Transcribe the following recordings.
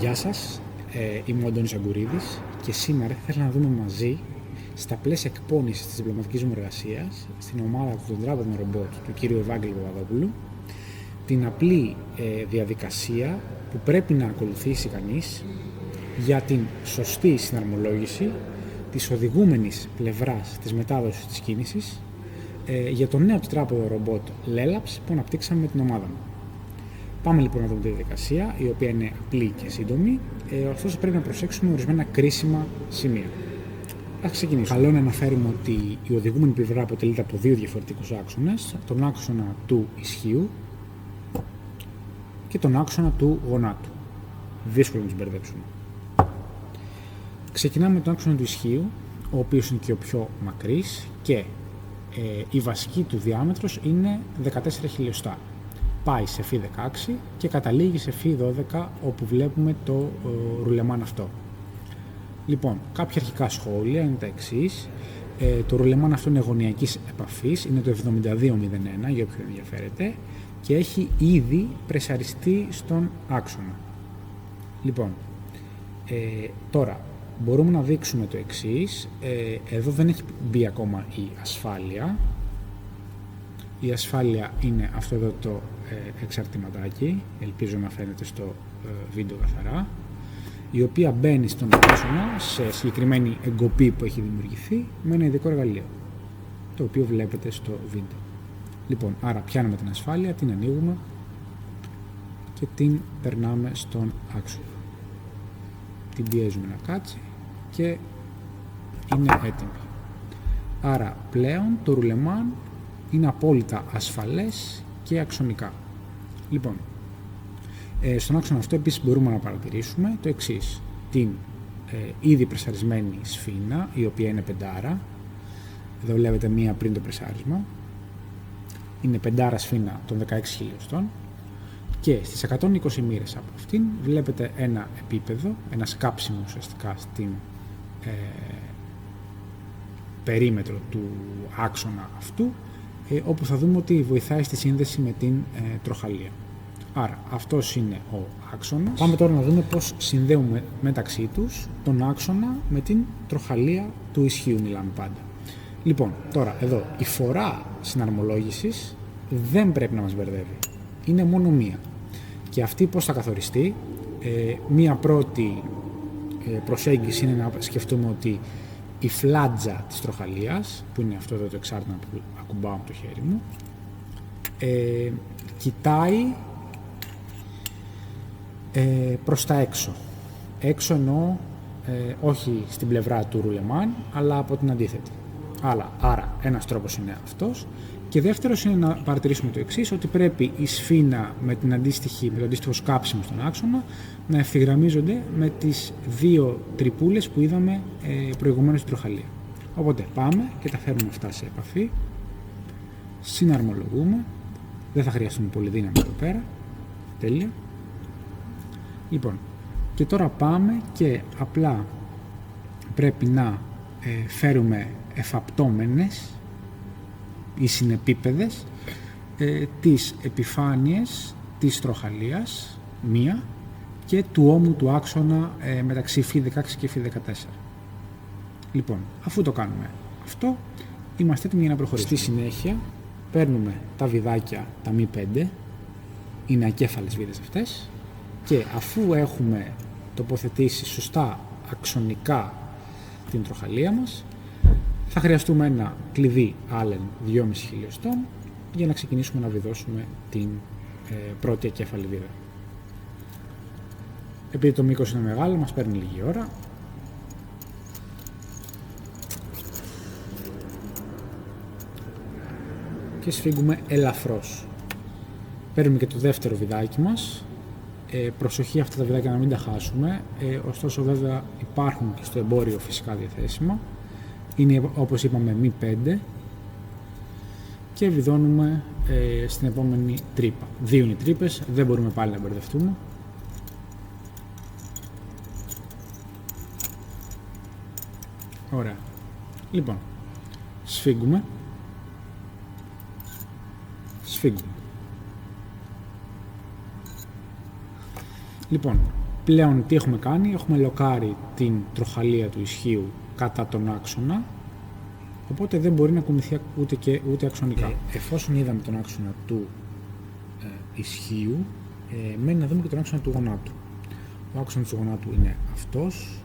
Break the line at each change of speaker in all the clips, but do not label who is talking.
Γεια σας, είμαι ο Αντώνης Αγκουρίδης και σήμερα θα ήθελα να δούμε μαζί, στα πλαίσια εκπόνησης της διπλωματικής μου εργασίας, στην ομάδα του τετράποδων ρομπότ του κ. Ευάγγελου Παπαδόπουλου, την απλή διαδικασία που πρέπει να ακολουθήσει κανείς για την σωστή συναρμολόγηση της οδηγούμενης πλευράς της μετάδοσης της κίνησης για το νέο τετράποδο ρομπότ Lelaps που αναπτύξαμε με την ομάδα μου. Πάμε λοιπόν να δούμε τη διαδικασία, η οποία είναι απλή και σύντομη, ωστόσο πρέπει να προσέξουμε ορισμένα κρίσιμα σημεία. Ας ξεκινήσουμε. Καλό είναι να αναφέρουμε ότι η οδηγούμενη πλευρά αποτελείται από δύο διαφορετικούς άξονες, τον άξονα του ισχύου και τον άξονα του γονάτου. Δύσκολο να τους μπερδέψουμε. Ξεκινάμε με τον άξονα του ισχύου, ο οποίος είναι και ο πιο μακρύς και η βασική του διάμετρος είναι 14 χιλιοστά. Πάει σε φι16 και καταλήγει σε φι12 όπου βλέπουμε το ρουλεμάν αυτό. Λοιπόν, κάποια αρχικά σχόλια είναι τα εξής. Το ρουλεμάν αυτό είναι γωνιακής επαφής, είναι το 7201 για όποιον ενδιαφέρεται και έχει ήδη πρεσαριστεί στον άξονα. Λοιπόν, τώρα μπορούμε να δείξουμε το εξής. Εδώ δεν έχει μπει ακόμα η ασφάλεια. Η ασφάλεια είναι αυτό εδώ το εξαρτηματάκι, ελπίζω να φαίνεται στο βίντεο καθαρά, η οποία μπαίνει στον άξονα σε συγκεκριμένη εγκοπή που έχει δημιουργηθεί με ένα ειδικό εργαλείο, το οποίο βλέπετε στο βίντεο. Λοιπόν, άρα πιάνουμε την ασφάλεια, την ανοίγουμε και την περνάμε στον άξονα. Την πιέζουμε να κάτσει και είναι έτοιμη. Άρα πλέον το ρουλεμάν είναι απόλυτα ασφαλές και αξονικά. Λοιπόν, στον άξονα αυτό επίσης μπορούμε να παρατηρήσουμε το εξής. Την ήδη πρεσαρισμένη σφήνα, η οποία είναι πεντάρα. Εδώ βλέπετε μία πριν το πρεσάρισμα. Είναι πεντάρα σφήνα των 16 χιλιοστών. Και στις 120 μοίρες από αυτήν βλέπετε ένα επίπεδο, ένα σκάψιμο ουσιαστικά στην περίμετρο του άξονα αυτού, όπου θα δούμε ότι βοηθάει στη σύνδεση με την τροχαλία. Άρα αυτός είναι ο άξονας. Πάμε τώρα να δούμε πώς συνδέουμε μεταξύ τους τον άξονα με την τροχαλία του ισχύου, μιλάμε πάντα. Λοιπόν, τώρα εδώ η φορά συναρμολόγησης δεν πρέπει να μας μπερδεύει. Είναι μόνο μία. Και αυτή πώς θα καθοριστεί. Μία πρώτη προσέγγιση είναι να σκεφτούμε ότι η φλάτζα της τροχαλίας, που είναι αυτό εδώ το εξάρτημα που ακουμπάω με το χέρι μου, κοιτάει προς τα έξω. Έξω εννοώ όχι στην πλευρά του ρουλεμάν, αλλά από την αντίθετη. Άρα ένας τρόπος είναι αυτός. Και δεύτερος είναι να παρατηρήσουμε το εξής, ότι πρέπει η σφήνα με το αντίστοιχο σκάψιμο στον άξονα να ευθυγραμμίζονται με τις δύο τρυπούλες που είδαμε προηγουμένως στην τροχαλία. Οπότε πάμε και τα φέρνουμε αυτά σε επαφή, συναρμολογούμε, δεν θα χρειαστούμε πολύ δύναμη εδώ πέρα, τέλεια. Λοιπόν, και τώρα πάμε και απλά πρέπει να φέρουμε εφαπτώμενες ή συνεπίπεδες τις επιφάνειες της τροχαλίας, μία, και του ώμου του άξονα μεταξύ φι16 και φι14. Λοιπόν, αφού το κάνουμε αυτό, είμαστε έτοιμοι για να προχωρήσουμε. Στη συνέχεια παίρνουμε τα βιδάκια, τα μη 5, είναι ακέφαλες βίδες αυτές, και αφού έχουμε τοποθετήσει σωστά αξονικά την τροχαλία μας, θα χρειαστούμε ένα κλειδί Allen 2,5 χιλιοστών για να ξεκινήσουμε να βιδώσουμε την πρώτη ακέφαλη βίδα. Επειδή το μήκος είναι μεγάλο, μας παίρνει λίγη ώρα. Και σφίγγουμε ελαφρώς. Παίρνουμε και το δεύτερο βιδάκι μας. Προσοχή αυτά τα βιδάκια να μην τα χάσουμε, ωστόσο βέβαια υπάρχουν και στο εμπόριο φυσικά διαθέσιμα. Είναι, όπως είπαμε, μη 5 και βιδώνουμε στην επόμενη τρύπα. Δύο είναι οι τρύπες, δεν μπορούμε πάλι να μπερδευτούμε. Ωραία. Λοιπόν, σφίγγουμε. Λοιπόν, Πλέον τι έχουμε κάνει, έχουμε λοκάρει την τροχαλία του ισχύου κατά τον άξονα, οπότε δεν μπορεί να κουνηθεί ούτε αξονικά. Εφόσον είδαμε τον άξονα του ισχύου, μένει να δούμε και τον άξονα του γονάτου. Ο άξονας του γονάτου είναι αυτός,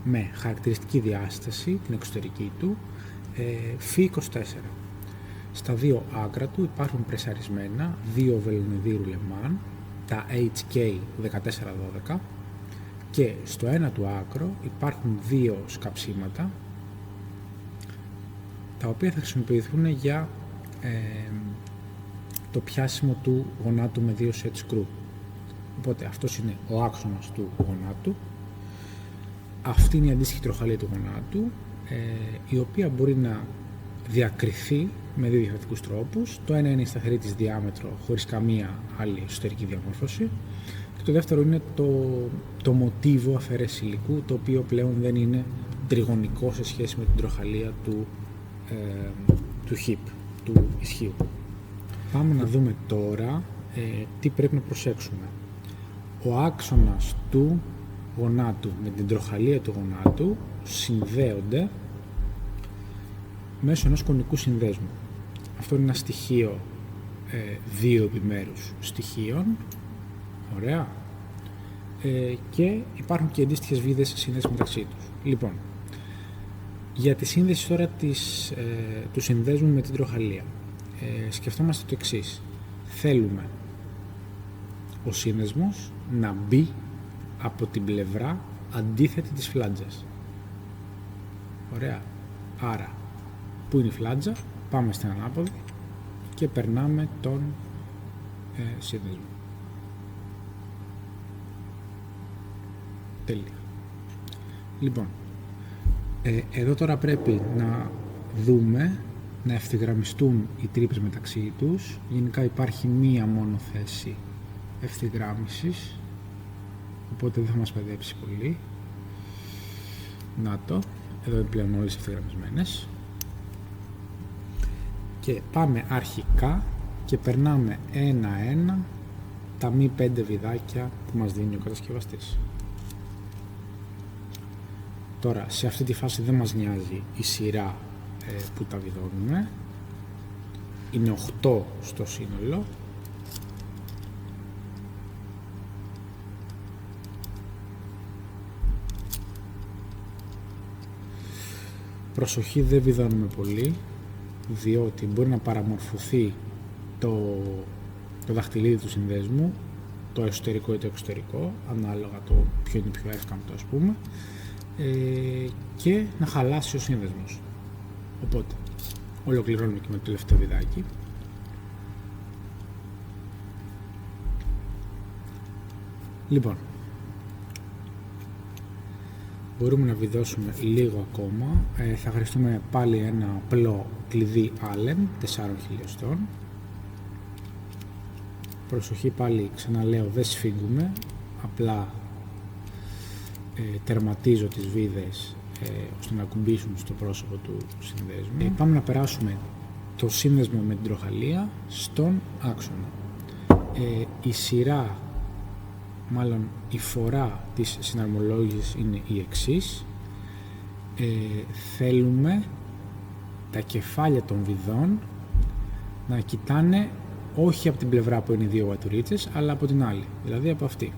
με χαρακτηριστική διάσταση, την εξωτερική του, φ24. Στα δύο άκρα του υπάρχουν πρεσαρισμένα δύο βελονιδίρου λεμάν, τα HK 1412, και στο ένα του άκρο υπάρχουν δύο σκαψίματα, τα οποία θα χρησιμοποιηθούν για το πιάσιμο του γονάτου με δύο set screw. Οπότε αυτός είναι ο άξονας του γονάτου. Αυτή είναι η αντίστοιχη τροχαλία του γονάτου, η οποία μπορεί να διακριθεί με δύο διαφορετικούς τρόπους. Το ένα είναι η σταθερή της διάμετρο χωρίς καμία άλλη εσωτερική διαμόρφωση, και το δεύτερο είναι το μοτίβο αφαίρεση υλικού, το οποίο πλέον δεν είναι τριγωνικό σε σχέση με την τροχαλία του hip, του ισχύου. Πάμε να δούμε τώρα τι πρέπει να προσέξουμε. Ο άξονας του γονάτου με την τροχαλία του γονάτου συνδέονται μέσω ενός κονικού συνδέσμου. Αυτό είναι ένα στοιχείο δύο επιμέρους στοιχείων. Ωραία. Και υπάρχουν και αντίστοιχες βίδες σύνδεσης μεταξύ τους. Λοιπόν, για τη σύνδεση τώρα του συνδέσμου με την τροχαλία, σκεφτόμαστε το εξής. Θέλουμε ο σύνδεσμος να μπει από την πλευρά αντίθετη της φλάντζας. Ωραία. Άρα, πού είναι η φλάντζα, πάμε στην ανάποδη και περνάμε τον σύνδεσμο. Τέλεια. Λοιπόν, εδώ τώρα πρέπει να δούμε να ευθυγραμμιστούν οι τρύπες μεταξύ τους. Γενικά υπάρχει μία μόνο θέση ευθυγράμμισης, οπότε δεν θα μας παιδέψει πολύ. Να το, εδώ είναι πλέον όλες ευθυγραμμισμένες. Και πάμε αρχικά και περνάμε ένα-ένα τα μη 5 βιδάκια που μας δίνει ο κατασκευαστής. Τώρα, σε αυτή τη φάση δεν μας νοιάζει η σειρά που τα βιδώνουμε. Είναι 8 στο σύνολο. Προσοχή, δεν βιδώνουμε πολύ, διότι μπορεί να παραμορφωθεί το δαχτυλίδι του συνδέσμου, το εσωτερικό ή το εξωτερικό, ανάλογα το ποιο είναι πιο εύκαμπτο, ας πούμε, και να χαλάσει ο σύνδεσμος. Οπότε ολοκληρώνουμε και με το τελευταίο βιδάκι. Λοιπόν, μπορούμε να βιδώσουμε λίγο ακόμα. Θα χρειαστούμε πάλι ένα απλό κλειδί Allen 4 χιλιοστών. Προσοχή, πάλι ξαναλέω, δεν σφίγγουμε, απλά τερματίζω τις βίδες ώστε να ακουμπήσουν στο πρόσωπο του συνδέσμου. Πάμε να περάσουμε το σύνδεσμο με την τροχαλία στον άξονα. Η σειρά, μάλλον η φορά της συναρμολόγησης είναι η εξής. Θέλουμε τα κεφάλια των βιδών να κοιτάνε όχι από την πλευρά που είναι οι δύο βατουρίτσες, αλλά από την άλλη, δηλαδή από αυτή.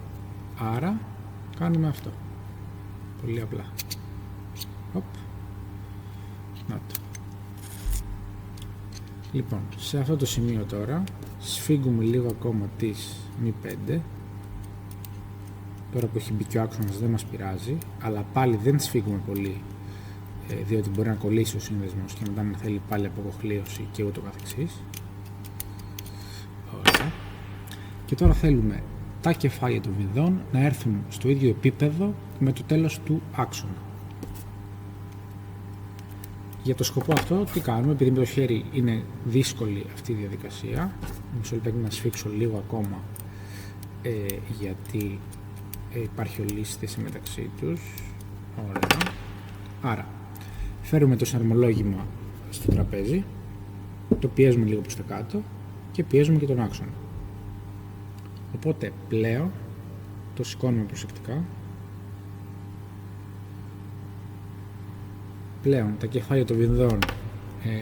Άρα κάνουμε αυτό. Πολύ απλά. Οπ. Να το. Λοιπόν, σε αυτό το σημείο τώρα σφίγγουμε λίγο ακόμα τις μη 5. Τώρα που έχει μπει και ο άξονας δεν μας πειράζει, αλλά πάλι δεν σφίγγουμε πολύ, διότι μπορεί να κολλήσει ο σύνδεσμος και μετά να θέλει πάλι αποκοχλίωση και ούτω καθεξής. Ωραία. Και τώρα θέλουμε τα κεφάλια των βιδών να έρθουν στο ίδιο επίπεδο με το τέλος του άξονα. Για το σκοπό αυτό τι κάνουμε, επειδή με το χέρι είναι δύσκολη αυτή η διαδικασία, μισό λεπτάκι να σφίξω λίγο ακόμα, γιατί υπάρχει ολίσθηση μεταξύ τους. Ωραία. Άρα φέρουμε το συναρμολόγημα στο τραπέζι, το πιέζουμε λίγο προς τα κάτω και πιέζουμε και τον άξονα. Οπότε πλέον το σηκώνουμε προσεκτικά. Πλέον τα κεφάλια των βιδών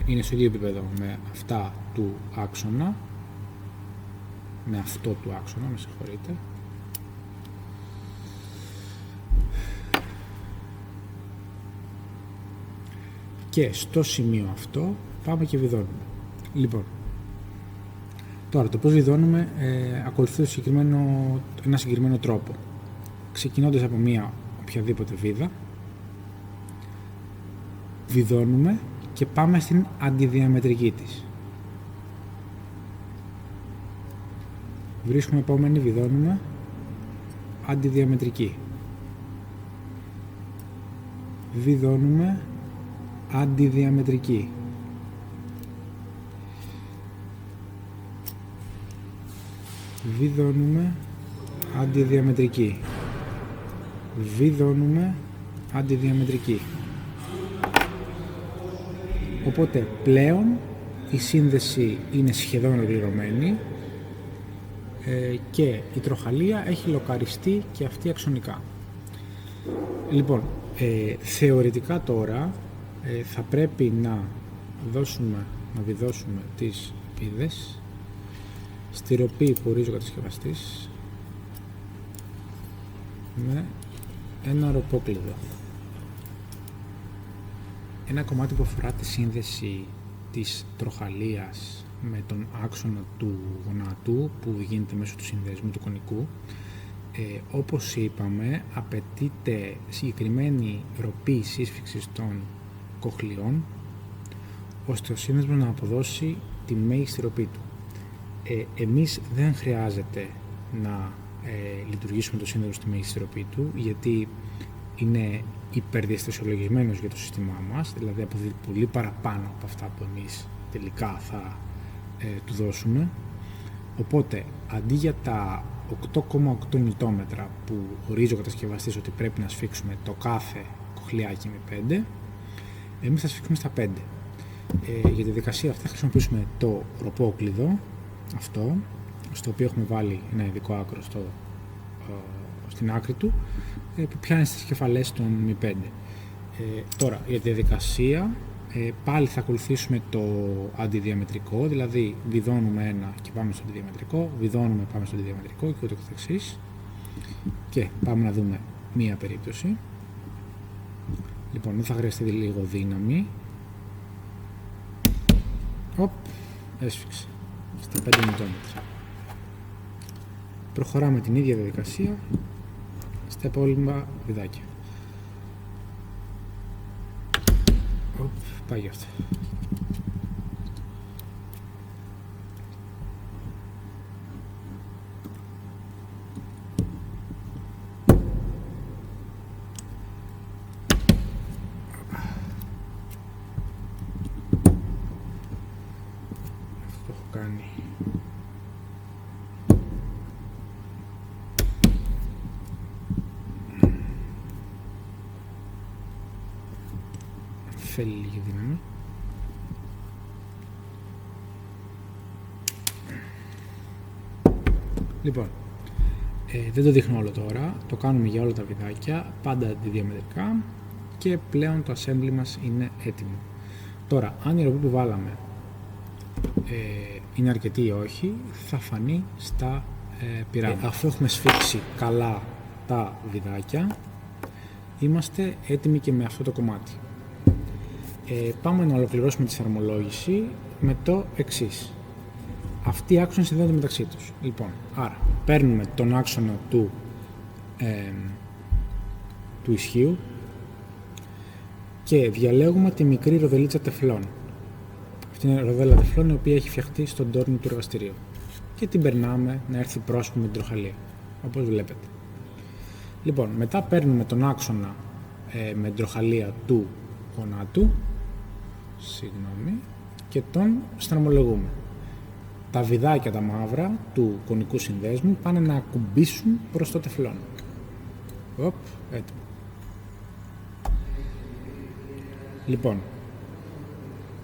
είναι στο ίδιο επίπεδο με αυτά του άξονα, με αυτό του άξονα, με συγχωρείτε. Και στο σημείο αυτό πάμε και βιδώνουμε. Λοιπόν, τώρα το πώς βιδώνουμε ακολουθεί ένα συγκεκριμένο τρόπο. Ξεκινώντας από μία οποιαδήποτε βίδα, βιδώνουμε και πάμε στην αντιδιαμετρική της. Βρίσκουμε επόμενη, βιδώνουμε, αντιδιαμετρική. Βιδώνουμε, αντιδιαμετρική. Βιδώνουμε, αντιδιαμετρική. Βιδώνουμε, αντιδιαμετρική. Οπότε πλέον η σύνδεση είναι σχεδόν ολοκληρωμένη και η τροχαλία έχει λοκαριστεί και αυτή αξονικά. Λοιπόν, θεωρητικά τώρα θα πρέπει να βιδώσουμε τις βίδες στη ροπή που ορίζει ο κατασκευαστής με ένα ροπόκλειδο. Ένα κομμάτι που αφορά τη σύνδεση της τροχαλίας με τον άξονα του γονάτου που γίνεται μέσω του συνδέσμου του κονικού. Όπως είπαμε, απαιτείται συγκεκριμένη ροπή σύσφυξης των κοχλιών ώστε ο σύνδεσμος να αποδώσει τη μέγιστη ροπή του. Εμείς δεν χρειάζεται να λειτουργήσουμε το σύνδεσμο στη μέγιστη ροπή του, γιατί είναι υπερδιαστασιολογισμένος για το σύστημά μας, δηλαδή αποδίδει πολύ παραπάνω από αυτά που εμείς τελικά θα του δώσουμε. Οπότε αντί για τα 8,8 νιτόμετρα που ορίζει ο κατασκευαστής ότι πρέπει να σφίξουμε το κάθε κοχλιάκι με 5, εμείς θα σφίξουμε στα 5. Για τη διαδικασία αυτή θα χρησιμοποιήσουμε το ροπόκλειδο αυτό, στο οποίο έχουμε βάλει ένα ειδικό άκρο στην άκρη του, που πιάνει στις κεφαλές των μη 5. Τώρα για τη διαδικασία πάλι θα ακολουθήσουμε το αντιδιαμετρικό, δηλαδή βιδώνουμε ένα και πάμε στο αντιδιαμετρικό, βιδώνουμε, πάμε στο αντιδιαμετρικό και ούτω καθεξής. Και πάμε να δούμε μία περίπτωση. Λοιπόν, δεν θα χρειαστεί λίγο δύναμη. Οπ, έσφιξε στα 5 νιτόμετρα. Προχωράμε την ίδια διαδικασία στα υπόλοιπα βιδάκια. Οπ, πάει γι' αυτό. Αυτό το έχω κάνει. Θέλει λίγη δύναμη. Λοιπόν, δεν το δείχνω όλο τώρα, το κάνουμε για όλα τα βιδάκια, πάντα αντιδιαμετρικά και πλέον το assembly μας είναι έτοιμο. Τώρα, αν η ροπή που βάλαμε είναι αρκετή ή όχι, θα φανεί στα πειράματα. Αφού έχουμε σφίξει καλά τα βιδάκια, είμαστε έτοιμοι και με αυτό το κομμάτι. Πάμε να ολοκληρώσουμε τη σαρμολόγηση με το εξής. Αυτοί οι άξονες συνδέονται μεταξύ τους. Λοιπόν, άρα παίρνουμε τον άξονα του ισχύου και διαλέγουμε τη μικρή ροδελίτσα τεφλών. Αυτή είναι η ροδέλα τεφλών η οποία έχει φτιαχτεί στον τόρνο του εργαστηρίου και την περνάμε να έρθει πρόσωπο με την τροχαλία, όπως βλέπετε. Λοιπόν, μετά παίρνουμε τον άξονα με την τροχαλία του γονάτου, και τον στραμμολογούμε. Τα βιδάκια τα μαύρα του κονικού συνδέσμου πάνε να ακουμπήσουν προς το τεφλόν. Οπ, έτοιμο. Λοιπόν,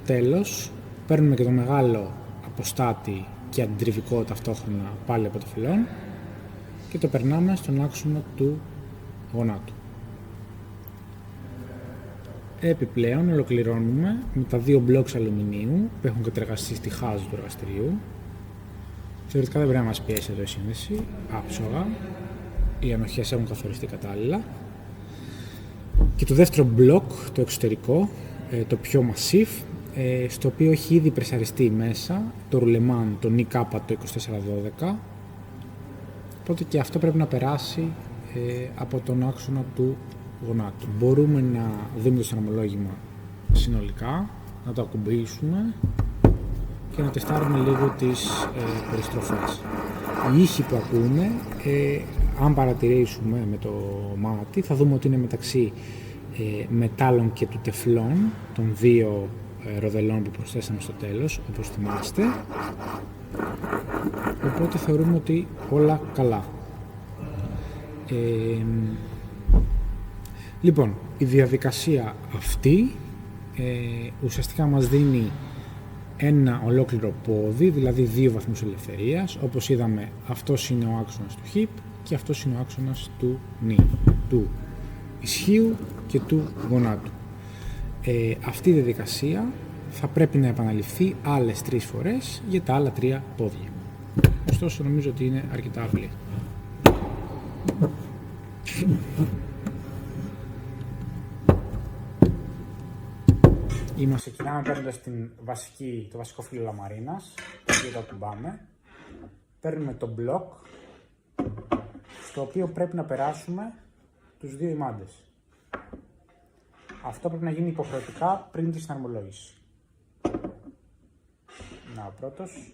τέλος, παίρνουμε και το μεγάλο αποστάτη και αντιτριβικό ταυτόχρονα πάλι από το τεφλόν και το περνάμε στον άξονα του γονάτου. Επιπλέον ολοκληρώνουμε με τα δύο μπλοκς αλουμινίου που έχουν κατεργαστεί στη χάζη του εργαστηρίου. Θεωρητικά δεν πρέπει να μας πιέσει εδώ η σύνδεση, άψογα, οι ανοχές έχουν καθοριστεί κατάλληλα. Και το δεύτερο μπλοκ, το εξωτερικό, το πιο massif, στο οποίο έχει ήδη πρεσαριστεί μέσα το ρουλεμάν, το NIK το 2412, οπότε και αυτό πρέπει να περάσει από τον άξονα του γονάτου. Μπορούμε να δούμε το συναρμολόγημα συνολικά, να το ακουμπήσουμε και να τεστάρουμε λίγο τις περιστροφές. Οι ήχοι που ακούμε, αν παρατηρήσουμε με το μάτι, θα δούμε ότι είναι μεταξύ μετάλλων και του τεφλών, των δύο ροδελών που προσθέσαμε στο τέλος, όπως θυμάστε. Οπότε θεωρούμε ότι όλα καλά. Λοιπόν, η διαδικασία αυτή ουσιαστικά μας δίνει ένα ολόκληρο πόδι, δηλαδή 2 βαθμούς ελευθερίας. Όπως είδαμε, αυτός είναι ο άξονας του hip και αυτός είναι ο άξονας του knee, του ισχύου και του γονάτου. Αυτή η διαδικασία θα πρέπει να επαναληφθεί άλλες 3 φορές για τα άλλα 3 πόδια. Ωστόσο, νομίζω ότι είναι αρκετά απλή. Ξεκινάμε παίρνοντας το βασικό φύλλο λαμαρίνας, το οποίο το ακουμπάμε. Παίρνουμε το μπλοκ, στο οποίο πρέπει να περάσουμε τους 2 ημάντες. Αυτό πρέπει να γίνει υποχρεωτικά πριν τη συναρμολόγηση. Να, ο πρώτος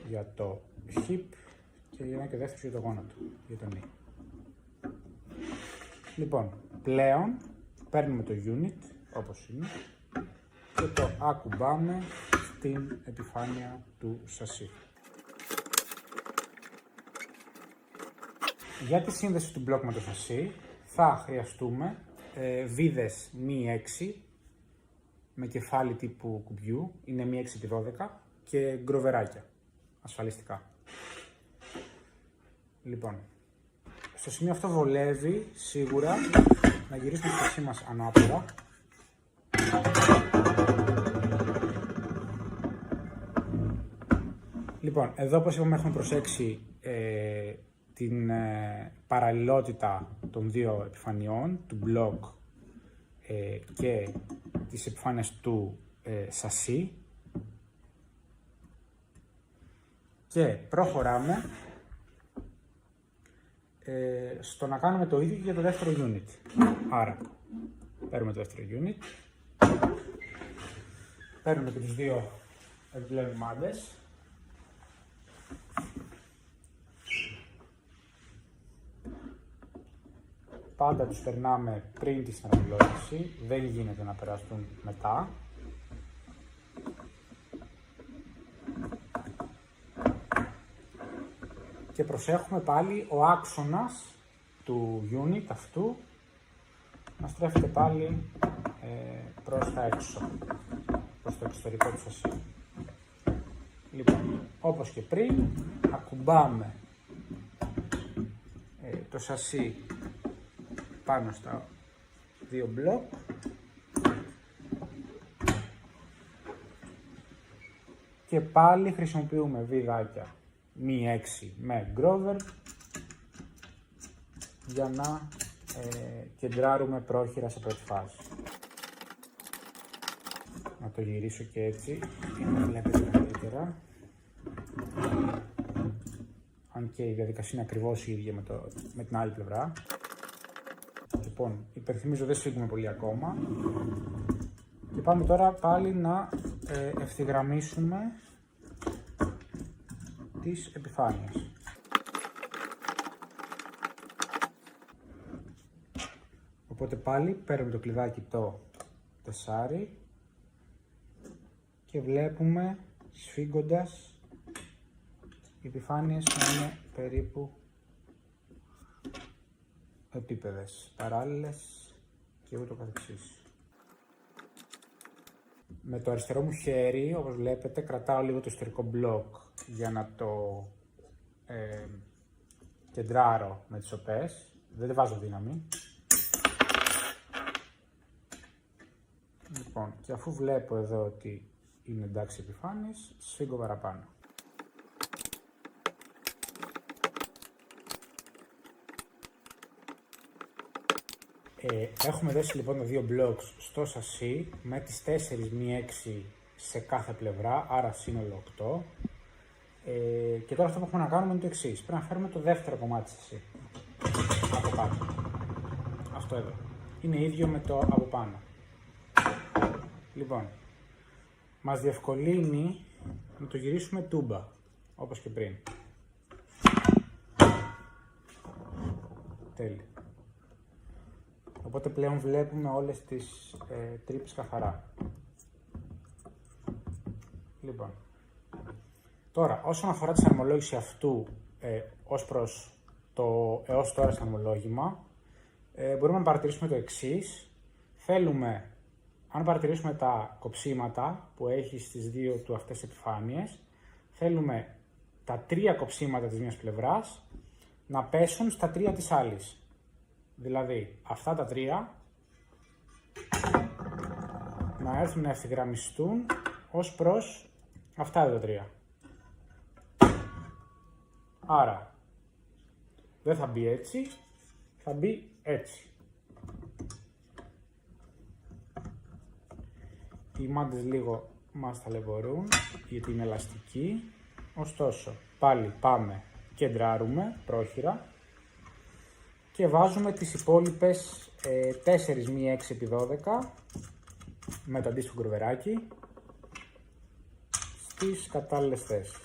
για το hip και ο δεύτερος για το γόνατο, για το knee. Λοιπόν, πλέον παίρνουμε το unit, όπως είναι, και το ακουμπάμε στην επιφάνεια του σασί. Για τη σύνδεση του μπλοκ με το σασί θα χρειαστούμε βίδες μη 6 με κεφάλι τύπου κουμπιού, είναι μη 6x12 και γκροβεράκια ασφαλιστικά. Λοιπόν, στο σημείο αυτό βολεύει σίγουρα να γυρίσουμε το σασί μας ανάποδα. Λοιπόν, εδώ όπως είπαμε έχουμε προσέξει την παραλληλότητα των 2 επιφανειών, του μπλοκ και της επιφάνειας του σασί, και προχωράμε στο να κάνουμε το ίδιο και για το δεύτερο unit. Άρα, παίρνουμε το δεύτερο unit, παίρνουμε και τους 2 επιπλέον μάντες, πάντα τους περνάμε πριν τη συναρμολόγηση, δεν γίνεται να περάσουν μετά. Και προσέχουμε πάλι ο άξονας του unit αυτού να στρέφεται πάλι προς τα έξω, προς το εξωτερικό του σασί. Λοιπόν, όπως και πριν, ακουμπάμε το σασί πάνω στα 2 μπλοκ και πάλι χρησιμοποιούμε βιδάκια μη 6 με γκρόβερ για να κεντράρουμε πρόχειρα σε πρώτη φάση. Να το γυρίσω και έτσι για να βλέπετε καλύτερα. Αν και η διαδικασία είναι ακριβώς η ίδια με την άλλη πλευρά. Λοιπόν, υπενθυμίζω δεν σφίγγουμε πολύ ακόμα. Και πάμε τώρα πάλι να ευθυγραμμίσουμε τις επιφάνειες. Οπότε πάλι παίρνουμε το κλειδάκι το 4 και βλέπουμε σφίγγοντας οι επιφάνειες να είναι περίπου επίπεδες, παράλληλες και ούτω καθεξής. Με το αριστερό μου χέρι, όπως βλέπετε, κρατάω λίγο το εσωτερικό μπλοκ για να το κεντράρω με τις οπές, δεν βάζω δύναμη. Λοιπόν, και αφού βλέπω εδώ ότι είναι εντάξει επιφάνειες, σφίγγω παραπάνω. Έχουμε δώσει λοιπόν τα δύο blocks στο σασί με τις 4 μη 6 σε κάθε πλευρά, άρα σύνολο 8. Και τώρα αυτό που έχουμε να κάνουμε είναι το εξής. Πρέπει να φέρουμε το δεύτερο κομμάτι σασί από κάτω. Αυτό εδώ. Είναι ίδιο με το από πάνω. Λοιπόν, μας διευκολύνει να το γυρίσουμε τούμπα, όπως και πριν. Τέλεια. Οπότε πλέον βλέπουμε όλες τις τρύπες καθαρά. Λοιπόν, τώρα όσον αφορά τη σαρμολόγηση αυτού ως προς το έως τώρα σαρμολόγημα, μπορούμε να παρατηρήσουμε το εξής. Θέλουμε, αν παρατηρήσουμε τα κοψίματα που έχει στις δύο του αυτές επιφάνειες, θέλουμε τα 3 κοψίματα της μιας πλευράς να πέσουν στα 3 της άλλης. Δηλαδή, αυτά τα 3 να έρθουν να ευθυγραμμιστούν ως προς αυτά εδώ τα 3. Άρα, δεν θα μπει έτσι, θα μπει έτσι. Οι μάντες λίγο μας ταλαιπωρούν, γιατί είναι ελαστικοί. Ωστόσο, πάλι πάμε, κεντράρουμε πρόχειρα και βάζουμε τις υπόλοιπες 4 μη 6 επί 12 με το αντίστοιχο γκροβεράκι στις κατάλληλες θέσεις.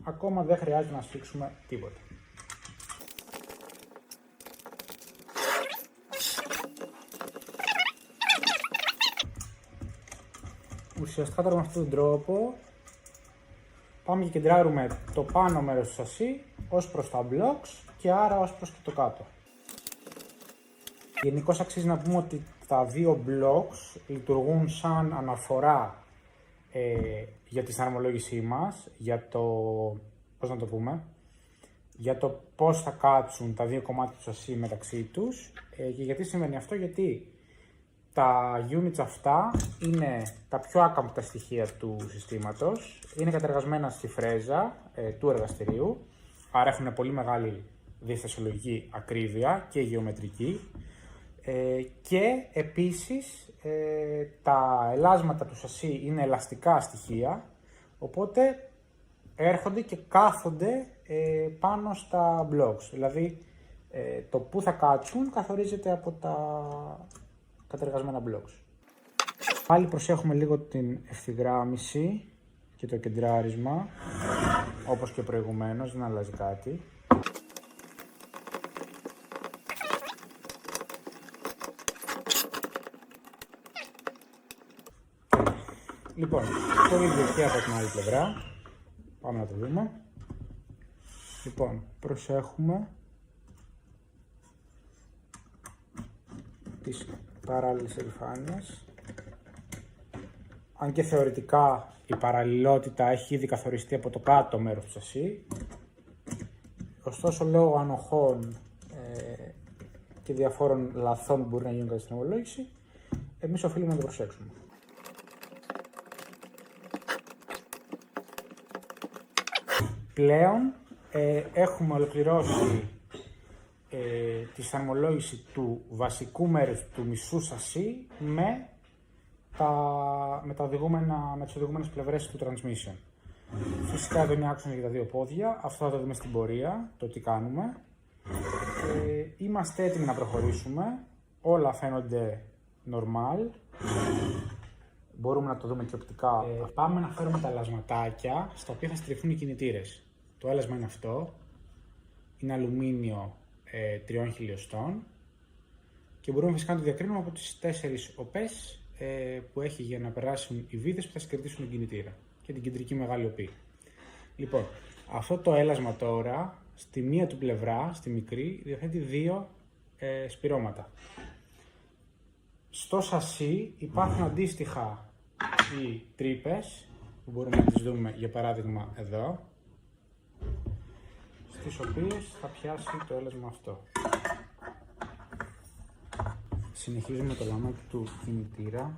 Ακόμα δεν χρειάζεται να σφίξουμε τίποτα. Ουσιαστικά τώρα με αυτόν τον τρόπο πάμε και κεντράρουμε το πάνω μέρος του σασί ως προς τα blocks και άρα ως προς και το κάτω. Γενικώς αξίζει να πούμε ότι τα δύο blocks λειτουργούν σαν αναφορά για τη σαρμολόγησή μας, για το, για το πώς θα κάτσουν τα δύο κομμάτια του σασί μεταξύ τους. Και γιατί σημαίνει αυτό? Γιατί τα units αυτά είναι τα πιο άκαμπτα στοιχεία του συστήματος, είναι κατεργασμένα στη φρέζα του εργαστηρίου, άρα έχουν πολύ μεγάλη διαστασιολογική ακρίβεια και γεωμετρική, και επίσης τα ελάσματα του σασί είναι ελαστικά στοιχεία, οπότε έρχονται και κάθονται πάνω στα blocks, δηλαδή το που θα κάτσουν καθορίζεται από τα κατεργασμένα blocks. Πάλι προσέχουμε λίγο την ευθυγράμμιση και το κεντράρισμα, όπως και προηγουμένως, δεν αλλάζει κάτι. Λοιπόν, το ίδιο και από την άλλη πλευρά. Πάμε να το δούμε. Λοιπόν, προσέχουμε τις παράλληλες επιφάνειες. Αν και θεωρητικά η παραλληλότητα έχει ήδη καθοριστεί από το κάτω μέρος του σασί, ωστόσο λόγω ανοχών και διαφόρων λαθών που μπορεί να γίνουν κατά την ομολόγηση, εμείς οφείλουμε να το προσέξουμε. Πλέον έχουμε ολοκληρώσει τη σαρμολόγηση του βασικού μέρους του μισού σασί με τις οδηγούμενες πλευρές του transmission. Φυσικά εδώ είναι άξονα για τα δύο πόδια, αυτό θα το δούμε στην πορεία, το τι κάνουμε. Είμαστε έτοιμοι να προχωρήσουμε, όλα φαίνονται normal, μπορούμε να το δούμε και οπτικά. Πάμε να φέρουμε τα ελασματάκια στα οποία θα στριφθούν οι κινητήρες. Το έλασμα είναι αυτό, είναι αλουμίνιο 3 χιλιοστών και μπορούμε φυσικά να το διακρίνουμε από τις 4 οπές που έχει για να περάσουν οι βίδες που θα συγκρατήσουν τον κινητήρα και την κεντρική μεγάλη οπή. Λοιπόν, αυτό το έλασμα τώρα, στη μία του πλευρά, στη μικρή, διαθέτει 2 σπυρώματα. Στο σασί υπάρχουν αντίστοιχα οι τρύπες που μπορούμε να τις δούμε, για παράδειγμα εδώ, στις οποίες θα πιάσει το έλασμα αυτό. Συνεχίζουμε το λαμάκι του κινητήρα,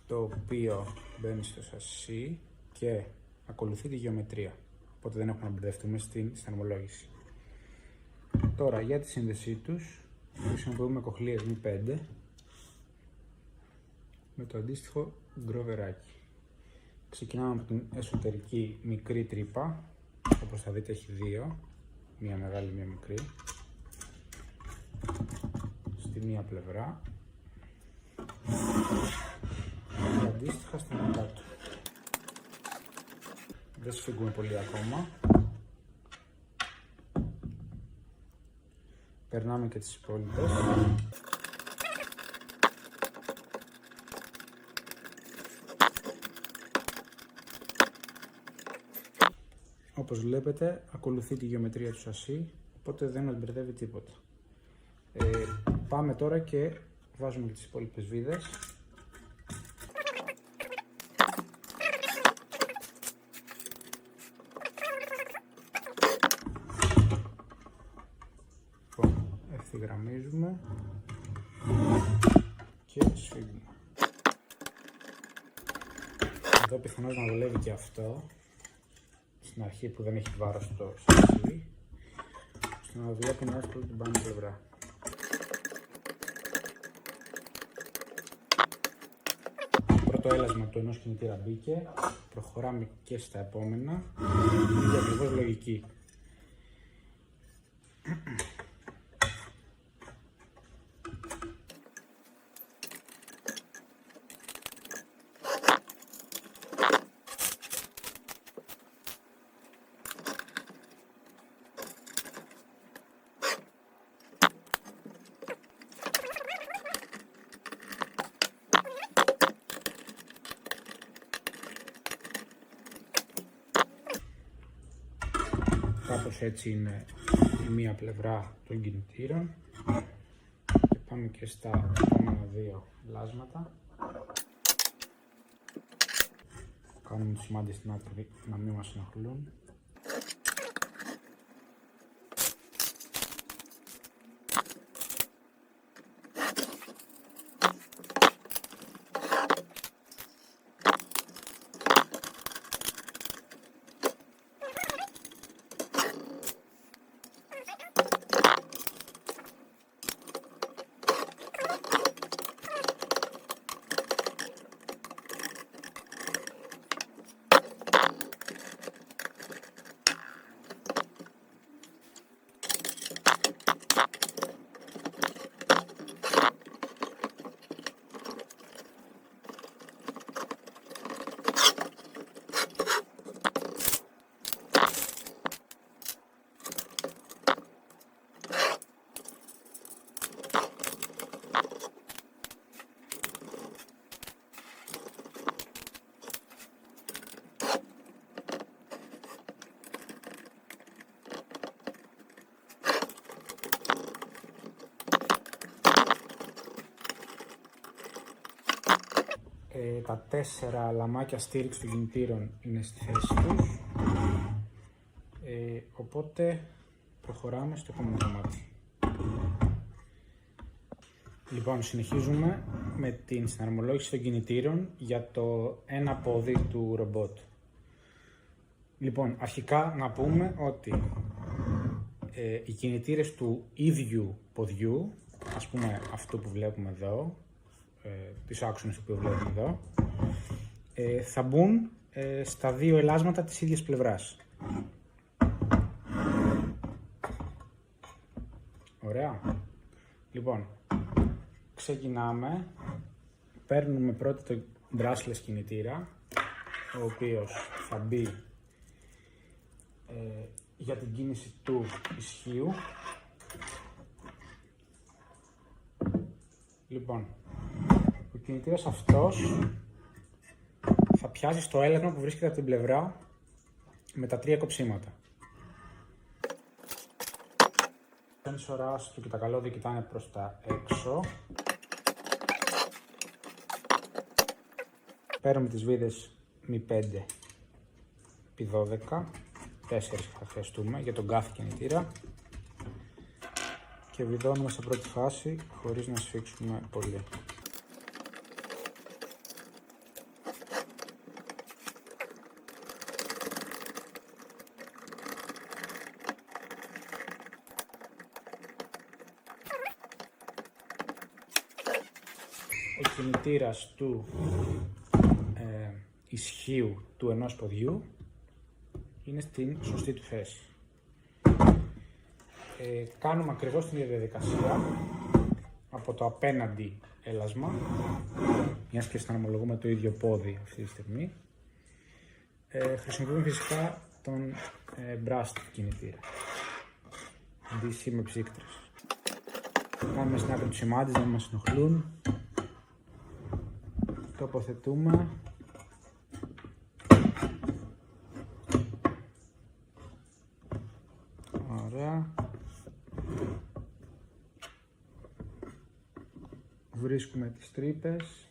το οποίο μπαίνει στο σασί και ακολουθεί τη γεωμετρία, οπότε δεν έχουμε να μπερδευτούμε στην συναρμολόγηση. Τώρα για τη σύνδεσή τους χρησιμοποιούμε κοχλίες Mi5 με το αντίστοιχο γκροβεράκι. Ξεκινάμε από την εσωτερική μικρή τρύπα, όπως θα δείτε έχει δύο, μία μεγάλη μία μικρή, στη μία πλευρά και αντίστοιχα στην κάτω. Δεν σφίγγουμε πολύ ακόμα. Περνάμε και τις υπόλοιπες. Όπως βλέπετε ακολουθεί τη γεωμετρία του σασί, οπότε δεν μας μπερδεύει τίποτα. Πάμε τώρα και βάζουμε και τις υπόλοιπες βίδες. Ευθυγραμμίζουμε και σφίγγουμε. Εδώ πιθανώς να δουλεύει και αυτό στην αρχή που δεν έχει βάρος το σασί, ώστε να δουλεύει εύκολα την πάνω πλευρά. Το πρώτο έλασμα του ενός κινητήρα μπήκε, προχωράμε και στα επόμενα, για ακριβώς λογική. Κάπως έτσι είναι η μία πλευρά των κινητήρων και πάμε και στα επόμενα δύο λάσματα. Κάνουμε τους σημάδες στην άκρη να μην μας ενοχλούν. Τα 4 λαμάκια στήριξη των κινητήρων είναι στη θέση τους, οπότε προχωράμε στο επόμενο κομμάτι. Λοιπόν, συνεχίζουμε με την συναρμολόγηση των κινητήρων για το ένα πόδι του ρομπότ. Λοιπόν, αρχικά να πούμε ότι οι κινητήρες του ίδιου ποδιού, ας πούμε αυτό που βλέπουμε εδώ, τις άξονες που βλέπουμε εδώ, θα μπουν στα δύο ελάσματα της ίδιας πλευράς. Ωραία. Λοιπόν, ξεκινάμε. Παίρνουμε πρώτα το brushless κινητήρα, ο οποίος θα μπει για την κίνηση του ισχύου. Λοιπόν, ο κινητήρας αυτός θα πιάσει στο έλασμα που βρίσκεται από την πλευρά με τα 3 κοψίματα. Τα σενσοράς του και τα καλώδια κοιτάνε προς τα έξω. Παίρνουμε τις βίδες Mi5 x 12 4 θα χρειαστούμε για τον κάθε κινητήρα. Και βιδώνουμε σε πρώτη φάση χωρίς να σφίξουμε πολύ. Ο κινητήρας του ισχύου του ενός ποδιού είναι στην σωστή του θέση. Κάνουμε ακριβώς την ίδια διαδικασία από το απέναντι έλασμα, μιας και συνομολογούμε το ίδιο πόδι αυτή τη στιγμή. Χρησιμοποιούμε φυσικά τον brushed κινητήρα, DC με ψύκτρες. Κάνουμε στην άκρη του σημάδες, δεν μας ενοχλούν. Τοποθετούμε. Ωραία. Βρίσκουμε τις τρύπες.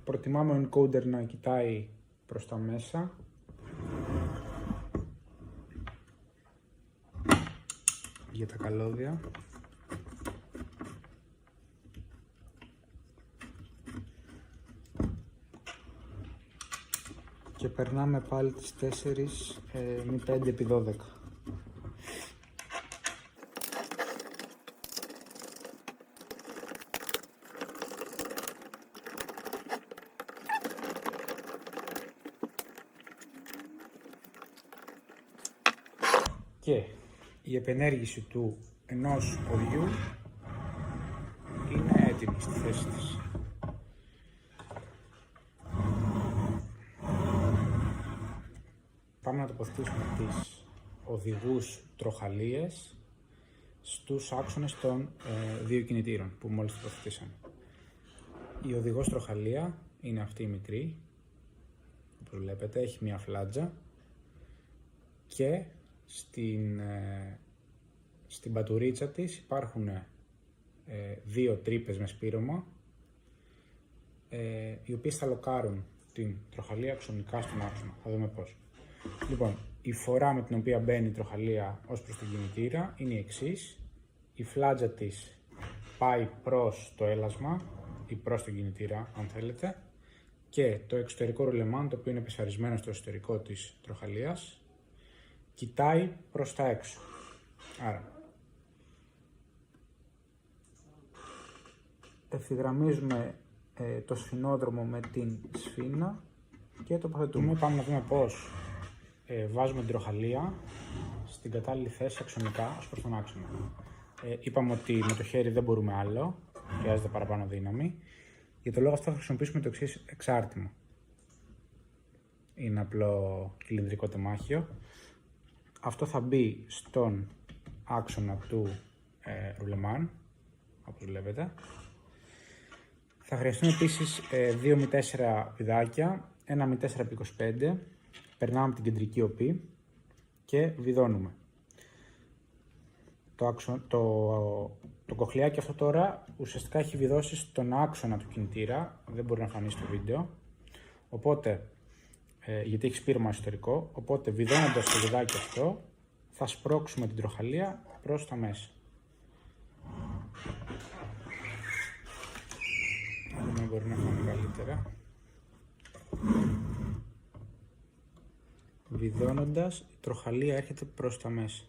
Προτιμάμε ο encoder να κοιτάει προς τα μέσα. Για τα καλώδια. Και περνάμε πάλι τις 4 μη 5x12. Και η επενέργηση του ενός ποδιού είναι έτοιμη στη θέση της. Πάμε να τοποθετήσουμε τις οδηγούς τροχαλίες στους άξονες των δύο κινητήρων που μόλις τοποθετήσαμε. Η οδηγός τροχαλία είναι αυτή η μικρή, όπως βλέπετε, έχει μια φλάτζα και στην πατουρίτσα της υπάρχουν δύο τρύπες με σπήρωμα, οι οποίες θα λοκάρουν την τροχαλία αξονικά στον άξονα. Θα δούμε πώς. Λοιπόν, η φορά με την οποία μπαίνει η τροχαλία ως προς την κινητήρα είναι η εξής. Η φλάτζα της πάει προς το έλασμα ή προς τον κινητήρα, αν θέλετε, και το εξωτερικό ρουλεμάν, το οποίο είναι πεσαρισμένο στο εσωτερικό της τροχαλίας, κοιτάει προς τα έξω. Άρα, ευθυγραμμίζουμε το σφινόδρομο με την σφίνα και τοποθετούμε. Πάμε να δούμε πώς βάζουμε την τροχαλία στην κατάλληλη θέση αξονικά ως προς τον άξονα. Είπαμε ότι με το χέρι δεν μπορούμε άλλο, χρειάζεται παραπάνω δύναμη. Για το λόγο αυτό θα χρησιμοποιήσουμε το εξής εξάρτημα. Είναι απλό κυλινδρικό τεμάχιο. Αυτό θα μπει στον άξονα του ρουλεμάν, όπως βλέπετε. Θα χρειαστούν επίσης 2 με 4 πηδάκια, ένα με 4x25. Περνάμε από την κεντρική οπή και βιδώνουμε. Το κοχλιάκι αυτό τώρα ουσιαστικά έχει βιδώσει στον άξονα του κινητήρα, δεν μπορεί να φανεί στο βίντεο, οπότε, γιατί έχει σπήρωμα εσωτερικό, οπότε βιδώνοντας το βιδάκι αυτό θα σπρώξουμε την τροχαλία προς τα μέσα. Δεν μπορεί να φανεί καλύτερα. Βιδώνοντας, η τροχαλία έρχεται προς τα μέσα.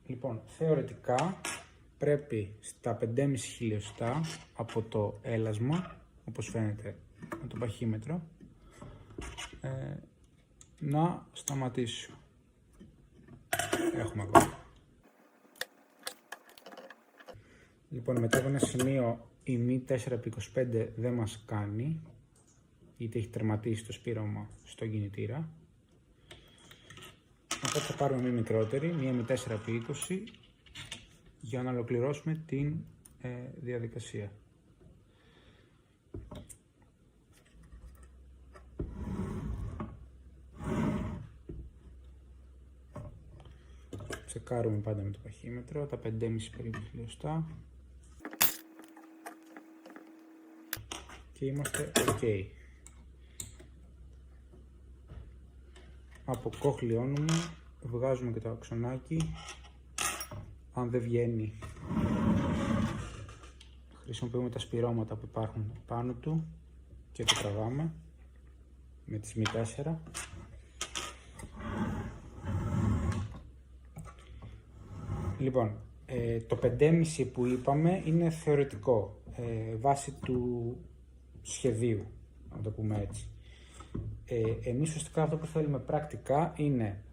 Λοιπόν, θεωρητικά πρέπει στα 5,5 χιλιοστά από το έλασμα, όπως φαίνεται με το παχύμετρο, να σταματήσω. Έχουμε ακόμα. Λοιπόν, μετά από ένα σημείο η μη 4x25 δεν μας κάνει, γιατί έχει τερματίσει το σπήρωμα στον κινητήρα. Οπότε θα πάρουμε μία μικρότερη, μία με 4x20, για να ολοκληρώσουμε την διαδικασία. Τσεκάρουμε πάντα με το παχύμετρο, τα 5,5 περίπου χιλιοστά. Και είμαστε ok. αποκοχλιώνουμε, βγάζουμε και το αξονάκι. Αν δεν βγαίνει, χρησιμοποιούμε τα σπυρώματα που υπάρχουν πάνω του και το τραβάμε με τη σμη 4. Λοιπόν, το 5,5 που είπαμε είναι θεωρητικό, βάσει του σχεδίου, να το πούμε έτσι. Εμείς ουσιαστικά αυτό που θέλουμε πρακτικά είναι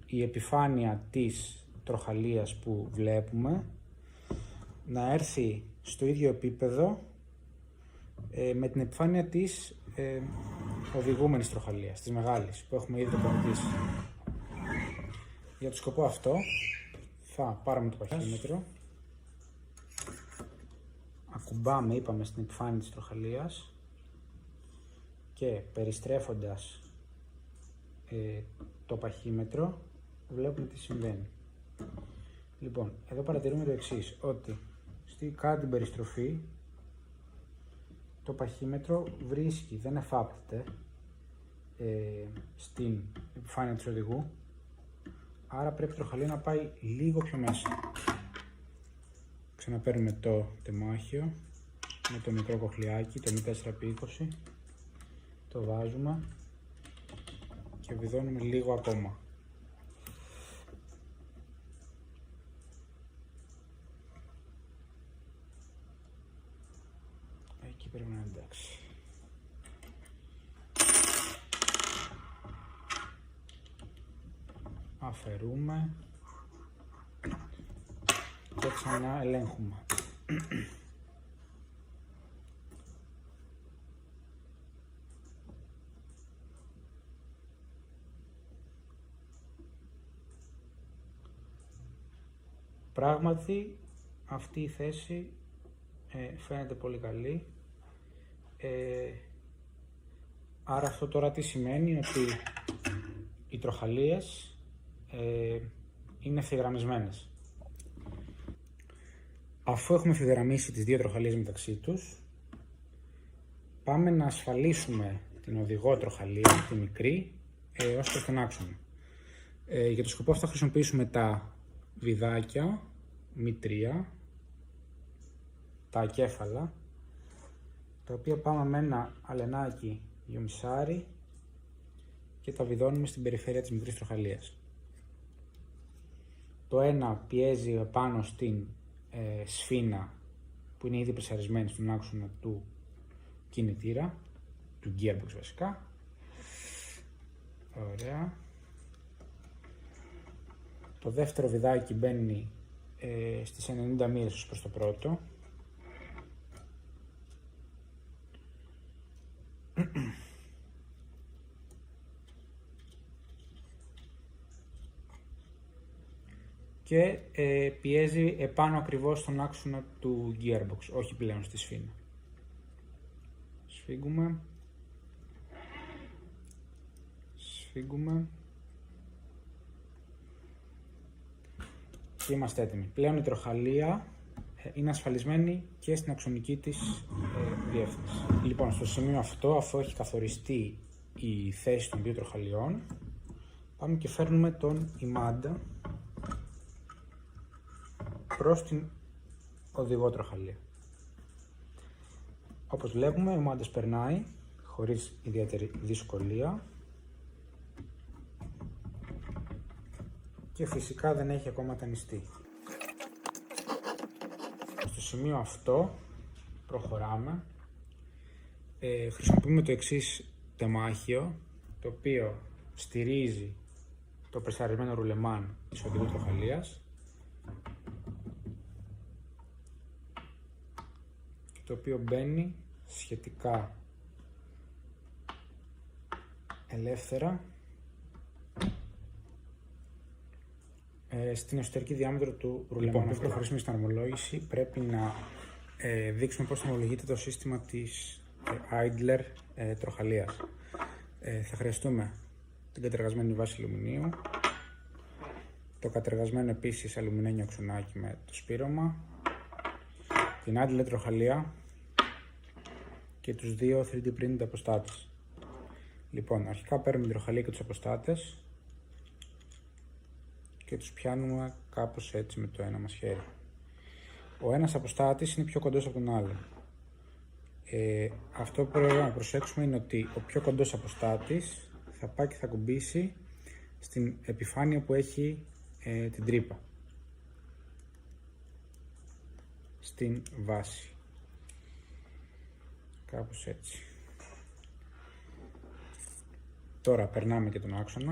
η επιφάνεια της τροχαλίας που βλέπουμε να έρθει στο ίδιο επίπεδο με την επιφάνεια της οδηγούμενης τροχαλίας, της μεγάλης, που έχουμε ήδη τοποθετήσει. Για το σκοπό αυτό θα πάρουμε το παχύμετρο, ακουμπάμε, είπαμε, στην επιφάνεια της τροχαλίας και περιστρέφοντας το παχύμετρο βλέπουμε τι συμβαίνει. Λοιπόν, εδώ παρατηρούμε το εξής, ότι κατά την περιστροφή το παχύμετρο βρίσκει, δεν εφάπτεται στην επιφάνεια του οδηγού, άρα πρέπει η τροχαλία να πάει λίγο πιο μέσα. Ξαναπαίρνουμε το τεμάχιο με το μικρό κοχλιάκι, το μη 4x20, το βάζουμε και βιδώνουμε λίγο ακόμα. Εκεί πρέπει να είναι εντάξει. Αφαιρούμε και ξανά ελέγχουμε. Πράγματι αυτή η θέση φαίνεται πολύ καλή, άρα αυτό τώρα τι σημαίνει? Ότι οι τροχαλίες είναι ευθυγραμμισμένες. Αφού έχουμε ευθυγραμμίσει τις δύο τροχαλίες μεταξύ τους, πάμε να ασφαλίσουμε την οδηγό τροχαλία, τη μικρή, ως προς τον άξονα. Για το σκοπό αυτό θα χρησιμοποιήσουμε τα βιδάκια μη 3, τα ακέφαλα, τα οποία πάμε με ένα αλενάκι γιομισάρι και τα βιδώνουμε στην περιφέρεια της μικρής τροχαλίας. Το ένα πιέζει επάνω στην σφίνα που είναι ήδη πρεσαρισμένη στον άξονα του κινητήρα, του gearbox βασικά. Ωραία. Το δεύτερο βιδάκι μπαίνει στις 90 μοίρες προς το πρώτο. Και πιέζει επάνω ακριβώς στον άξονα του gearbox, όχι πλέον στη σφίνα. Σφίγγουμε και είμαστε έτοιμοι. Πλέον η τροχαλία είναι ασφαλισμένη και στην αξονική της διεύθυνση. Λοιπόν, στο σημείο αυτό, αφού έχει καθοριστεί η θέση των δύο τροχαλιών, πάμε και φέρνουμε τον ημάντα προς την οδηγό τροχαλία. Όπως βλέπουμε, ο ημάντας περνάει χωρίς ιδιαίτερη δυσκολία και φυσικά δεν έχει ακόμα τανιστεί. Στο σημείο αυτό προχωράμε. Χρησιμοποιούμε το εξής τεμάχιο, το οποίο στηρίζει το πρεσαρισμένο ρουλεμάν της οδηγού τροχαλίας, το οποίο μπαίνει σχετικά ελεύθερα στην εσωτερική διάμετρο του ρουλεμάνου. Λοιπόν, πριν προχωρήσουμε στην αρμολόγηση, πρέπει να δείξουμε πώς θα ομολογείται το σύστημα της Idler τροχαλίας. Θα χρειαστούμε την κατεργασμένη βάση αλουμινίου, το κατεργασμένο επίσης αλουμινένιο αξονάκι με το σπύρωμα, την Idler τροχαλία και τους δύο 3D printed αποστάτες. Λοιπόν, αρχικά παίρνουμε την τροχαλία και τους αποστάτες και τους πιάνουμε κάπως έτσι με το ένα μας χέρι. Ο ένας αποστάτης είναι πιο κοντός από τον άλλο. Αυτό που πρέπει να προσέξουμε είναι ότι ο πιο κοντός αποστάτης θα πάει και θα κουμπίσει στην επιφάνεια που έχει την τρύπα, στην βάση, κάπως έτσι. Τώρα περνάμε και τον άξονα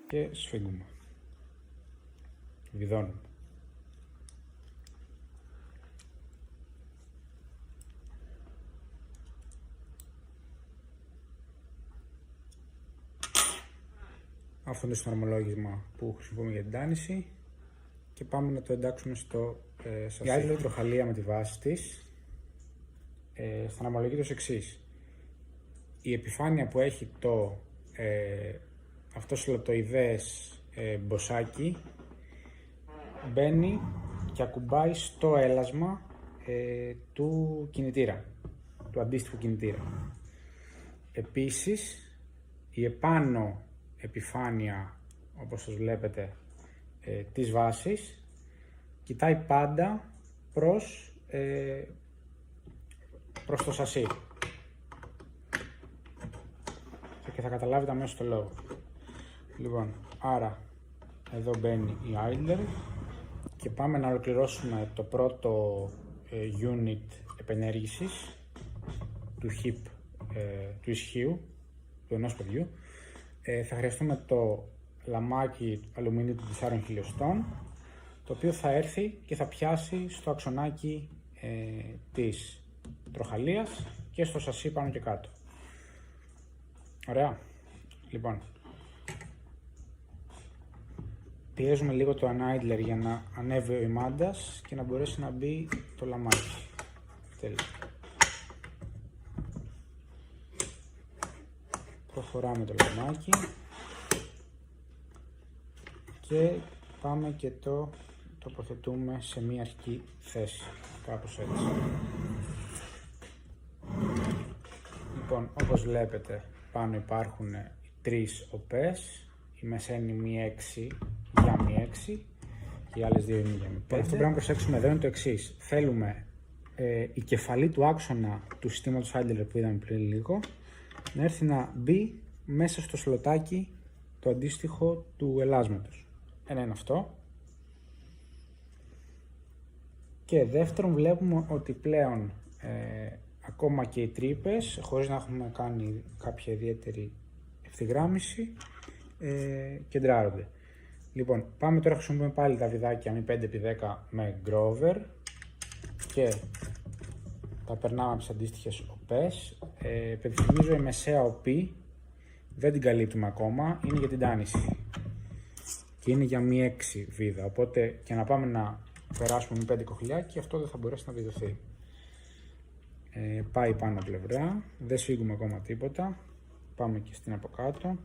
και σφίγγουμε, βιδώνουμε. Αυτό είναι το συναρμολόγισμα που χρησιμοποιούμε για την τάνηση και πάμε να το εντάξουμε στο σασί. Η άλλη τροχαλία με τη βάση της συναρμολογείται ως εξής. Η επιφάνεια που έχει αυτό σωλατοειδές μποσάκι μπαίνει και ακουμπάει στο έλασμα του κινητήρα, του αντίστοιχου κινητήρα. Επίσης, η επάνω επιφάνεια, όπως σας βλέπετε, της βάσης κοιτάει πάντα προς το σασί και θα καταλάβετε αμέσως το λόγο. Λοιπόν, άρα εδώ μπαίνει η idler και πάμε να ολοκληρώσουμε το πρώτο unit επενέργησης του hip, του ισχύου, του ενός παιδιού. Θα χρειαστούμε το λαμάκι αλουμινίου του 4 χιλιοστών, το οποίο θα έρθει και θα πιάσει στο αξονάκι της τροχαλίας και στο σασί πάνω και κάτω. Ωραία. Λοιπόν, πιέζουμε λίγο το ανάιντλερ για να ανέβει ο ημάντας και να μπορέσει να μπει το λαμάκι. Τέλεια. Προχωράμε το λαμάκι και πάμε και το τοποθετούμε σε μία αρχική θέση, κάπως έτσι. Λοιπόν, όπως βλέπετε, πάνω υπάρχουν τρεις οπές, η μέσα είναι μη 6 για μη 6 και οι άλλες δύο είναι για μη 5. Αυτό που πρέπει να προσέξουμε εδώ είναι το εξής. Θέλουμε η κεφαλή του άξονα του συστήματος idler που είδαμε πριν λίγο να έρθει να μπει μέσα στο σλοτάκι το αντίστοιχο του ελάσματος. Ένα είναι αυτό. Και δεύτερον, βλέπουμε ότι πλέον ακόμα και οι τρύπες, χωρίς να έχουμε κάνει κάποια ιδιαίτερη ευθυγράμμιση, κεντράρονται. Λοιπόν, πάμε τώρα, χρησιμοποιούμε πάλι τα βιδάκια μη 5x10 με Grover και τα περνάμε από τις αντίστοιχες οπές. Επιθυμίζω η μεσαία οπή, δεν την καλύπτουμε ακόμα, είναι για την τάνηση και είναι για μη 6 βίδα, οπότε και να πάμε να περάσουμε μη 5 κοχλιάκι, αυτό δεν θα μπορέσει να βιδωθεί. Πάει πάνω πλευρά, δεν σφίγγουμε ακόμα τίποτα, πάμε και στην από κάτω,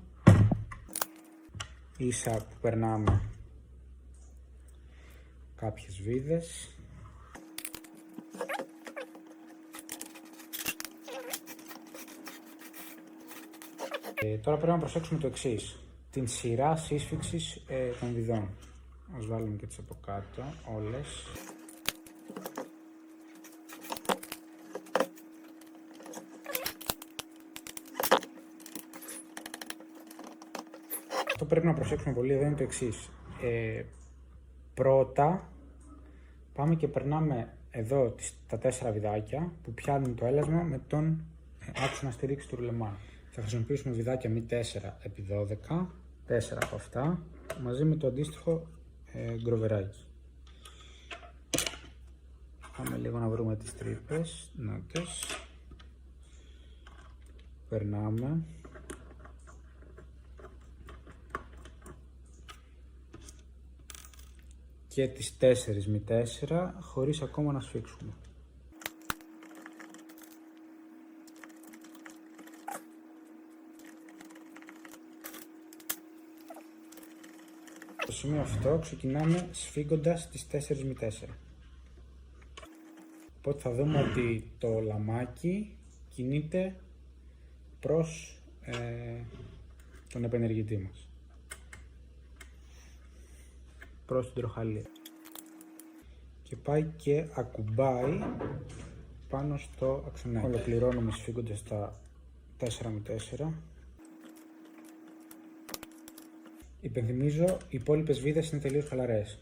ίσα που περνάμε κάποιες βίδες. Τώρα πρέπει να προσέξουμε το εξής, την σειρά σύσφιξης των βιδών. Ας βάλουμε και τις από κάτω όλες. Αυτό που πρέπει να προσέξουμε πολύ εδώ είναι το εξής. Πρώτα πάμε και περνάμε εδώ τα 4 βιδάκια που πιάνουν το έλασμα με τον άξονα στήριξη του ρουλεμάν. Θα χρησιμοποιήσουμε βιδάκια μη 4x12, 4 από αυτά, μαζί με το αντίστοιχο γκροβεράκι. Πάμε λίγο να βρούμε τις τρύπες, νότες. Περνάμε. Και τις 4 μη 4, χωρίς ακόμα να σφίξουμε. Στο σημείο αυτό ξεκινάμε σφίγγοντας τις 4 μη 4. Οπότε θα δούμε ότι το λαμάκι κινείται προς τον επενεργητή μας, προς την τροχαλία, και πάει και ακουμπάει πάνω στο αξονάκι. Ολοκληρώνουμε σφίγγοντας τα 4x4. Υπενθυμίζω, οι υπόλοιπες βίδες είναι τελείως χαλαρές.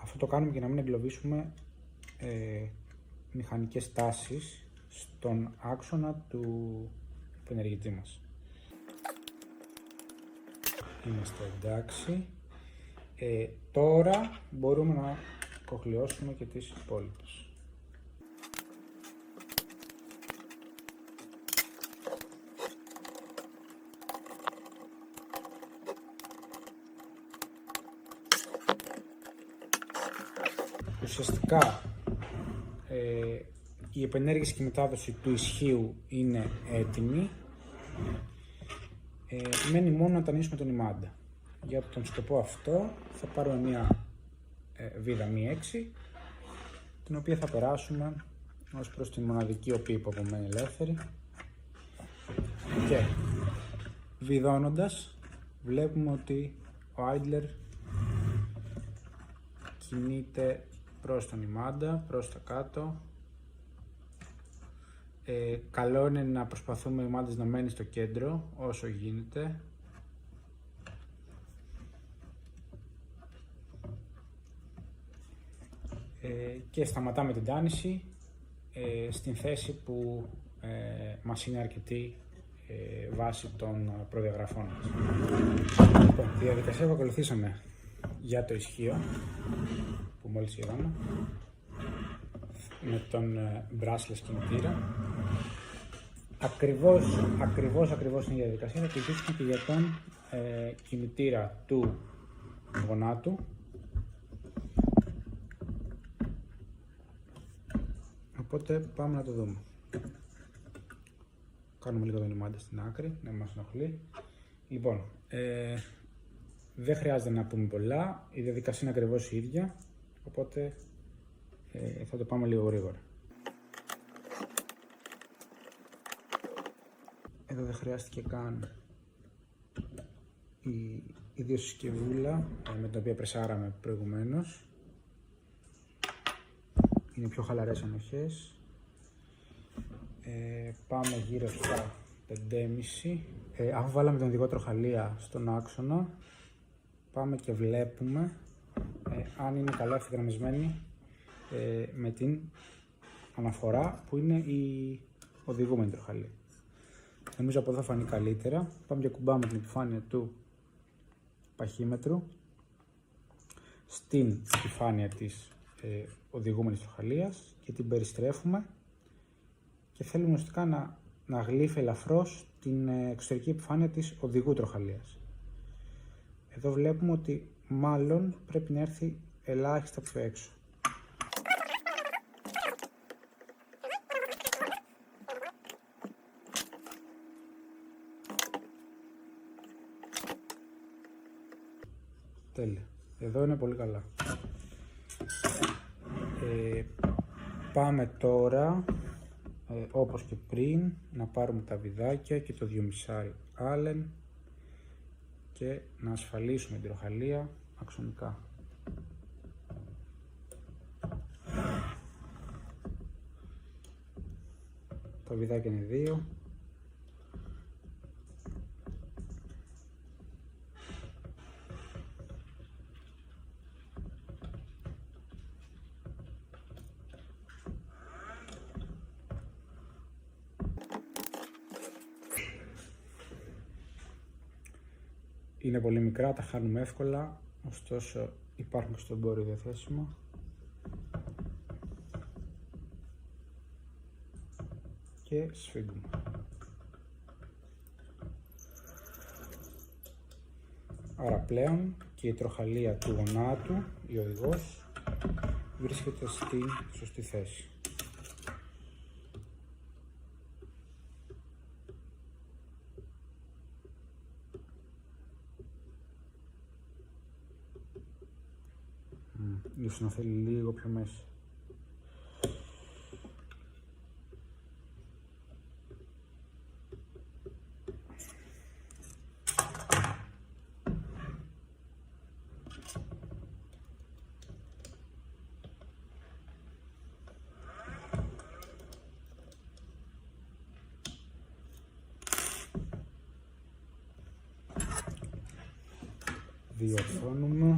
Αυτό το κάνουμε για να μην εγκλωβίσουμε μηχανικές τάσεις στον άξονα του επενεργητή μας. Είμαστε εντάξει. Τώρα μπορούμε να κοχλιώσουμε και τις υπόλοιπες. Ουσιαστικά η επενέργηση και η μετάδοση του ισχύου είναι έτοιμη. Μένει μόνο να τανίσουμε τον ημάντα. Για τον σκοπό αυτό θα πάρουμε μια βίδα μη 6, την οποία θα περάσουμε ως προς τη μοναδική οπή που απομένει ελεύθερη, και βιδώνοντας βλέπουμε ότι ο άιντλερ κινείται προς τον ημάντα, προς τα κάτω. Καλό είναι να προσπαθούμε ο ημάντας να μένει στο κέντρο όσο γίνεται. Και σταματάμε την τάνηση στην θέση που μας είναι αρκετή βάσει των προδιαγραφών μας. Λοιπόν, τη διαδικασία που ακολουθήσαμε για το ισχύο που μόλις είδαμε με τον brushless κινητήρα, ακριβώς είναι η διαδικασία θα ακολουθήσουμε και για τον κινητήρα του γονάτου. Οπότε πάμε να το δούμε. Κάνουμε λίγο τον ημάντα στην άκρη, να μας ενοχλεί. Λοιπόν, δεν χρειάζεται να πούμε πολλά, η διαδικασία είναι ακριβώς η ίδια, οπότε θα το πάμε λίγο γρήγορα. Εδώ δεν χρειάστηκε καν η ιδιοσυσκευούλα με την οποία πρεσάραμε προηγουμένως. Είναι πιο χαλαρές ενοχές. Πάμε γύρω στα 5,5. Αφού βάλαμε τον οδηγό τροχαλία στον άξονα, πάμε και βλέπουμε αν είναι καλά ευθυγραμμισμένη με την αναφορά που είναι η οδηγούμενη τροχαλία. Νομίζω από εδώ θα φανεί καλύτερα. Πάμε και κουμπάμε την επιφάνεια του παχύμετρου στην επιφάνεια της οδηγούμενης τροχαλίας και την περιστρέφουμε και θέλουμε ουσιαστικά να γλύφει ελαφρώς την εξωτερική επιφάνεια της οδηγού τροχαλίας. Εδώ βλέπουμε ότι μάλλον πρέπει να έρθει ελάχιστα πιο έξω. Τέλεια. Εδώ είναι πολύ καλά. Πάμε τώρα, όπως και πριν, να πάρουμε τα βιδάκια και το 2,5 Allen και να ασφαλίσουμε την τροχαλία αξονικά. Τα βιδάκια είναι 2. Είναι πολύ μικρά, τα χάνουμε εύκολα, ωστόσο υπάρχουν και στο εμπόριο διαθέσιμα. Και σφίγγουμε. Άρα πλέον και η τροχαλία του γονάτου, η οδηγός, βρίσκεται στην σωστή θέση. Ίσως να θέλει λίγο πιο μέσα. Διορθώνουμε.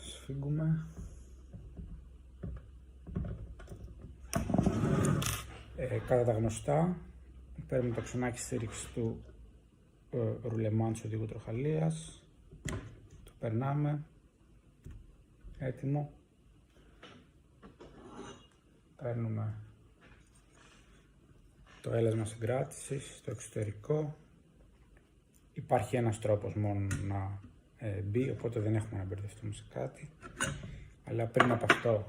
Σφίγγουμε. Κατά τα γνωστά, παίρνουμε το αξονάκι στήριξη του ρουλεμάν του οδηγού τροχαλίας, το περνάμε, έτοιμο, παίρνουμε το έλασμα συγκράτησης στο εξωτερικό. Υπάρχει ένας τρόπος μόνο να μπει, οπότε δεν έχουμε να μπερδευτούμε σε κάτι, αλλά πριν από αυτό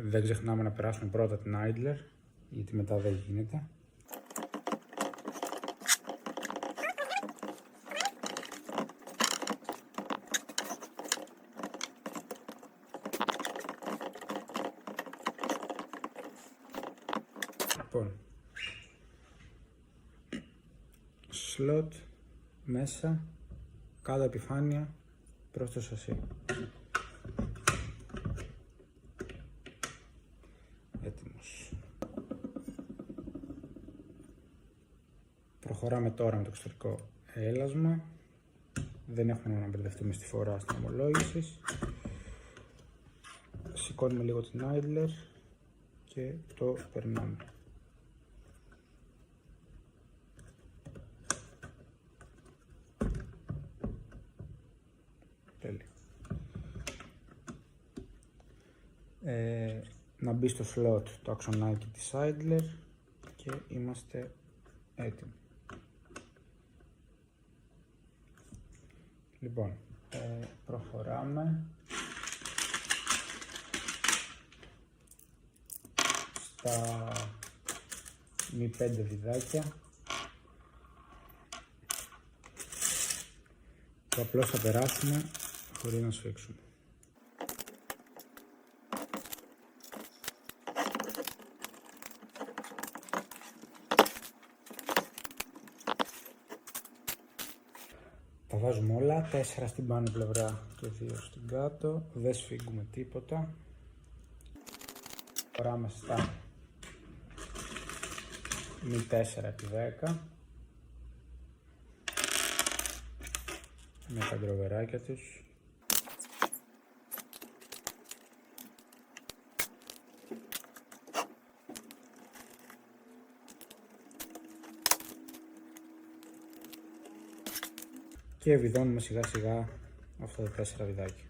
δεν ξεχνάμε να περάσουμε πρώτα την idler, γιατί μετά δεν γίνεται. Λοιπόν, slot μέσα, κάτω επιφάνεια προς το σασί. Έτοιμος. Προχωράμε τώρα με το εξωτερικό έλασμα. Δεν έχουμε να μπερδευτούμε στη φορά στην ομολόγηση. Σηκώνουμε λίγο την idler και το περνάμε. Τέλεια. Να μπει στο slot το αξονάκι της idler και είμαστε έτοιμοι. Λοιπόν, προχωράμε στα μη 5 βιδάκια που απλώς θα περάσουμε χωρίς να σφίξουμε. Τα βάζουμε όλα, 4 στην πάνω πλευρά και 2 στην κάτω, δεν σφίγγουμε τίποτα. Προχωράμε στα μη 4x10 με τα γκροβεράκια τους. Και βιδώνουμε σιγά σιγά αυτά τα 4 βιδάκια.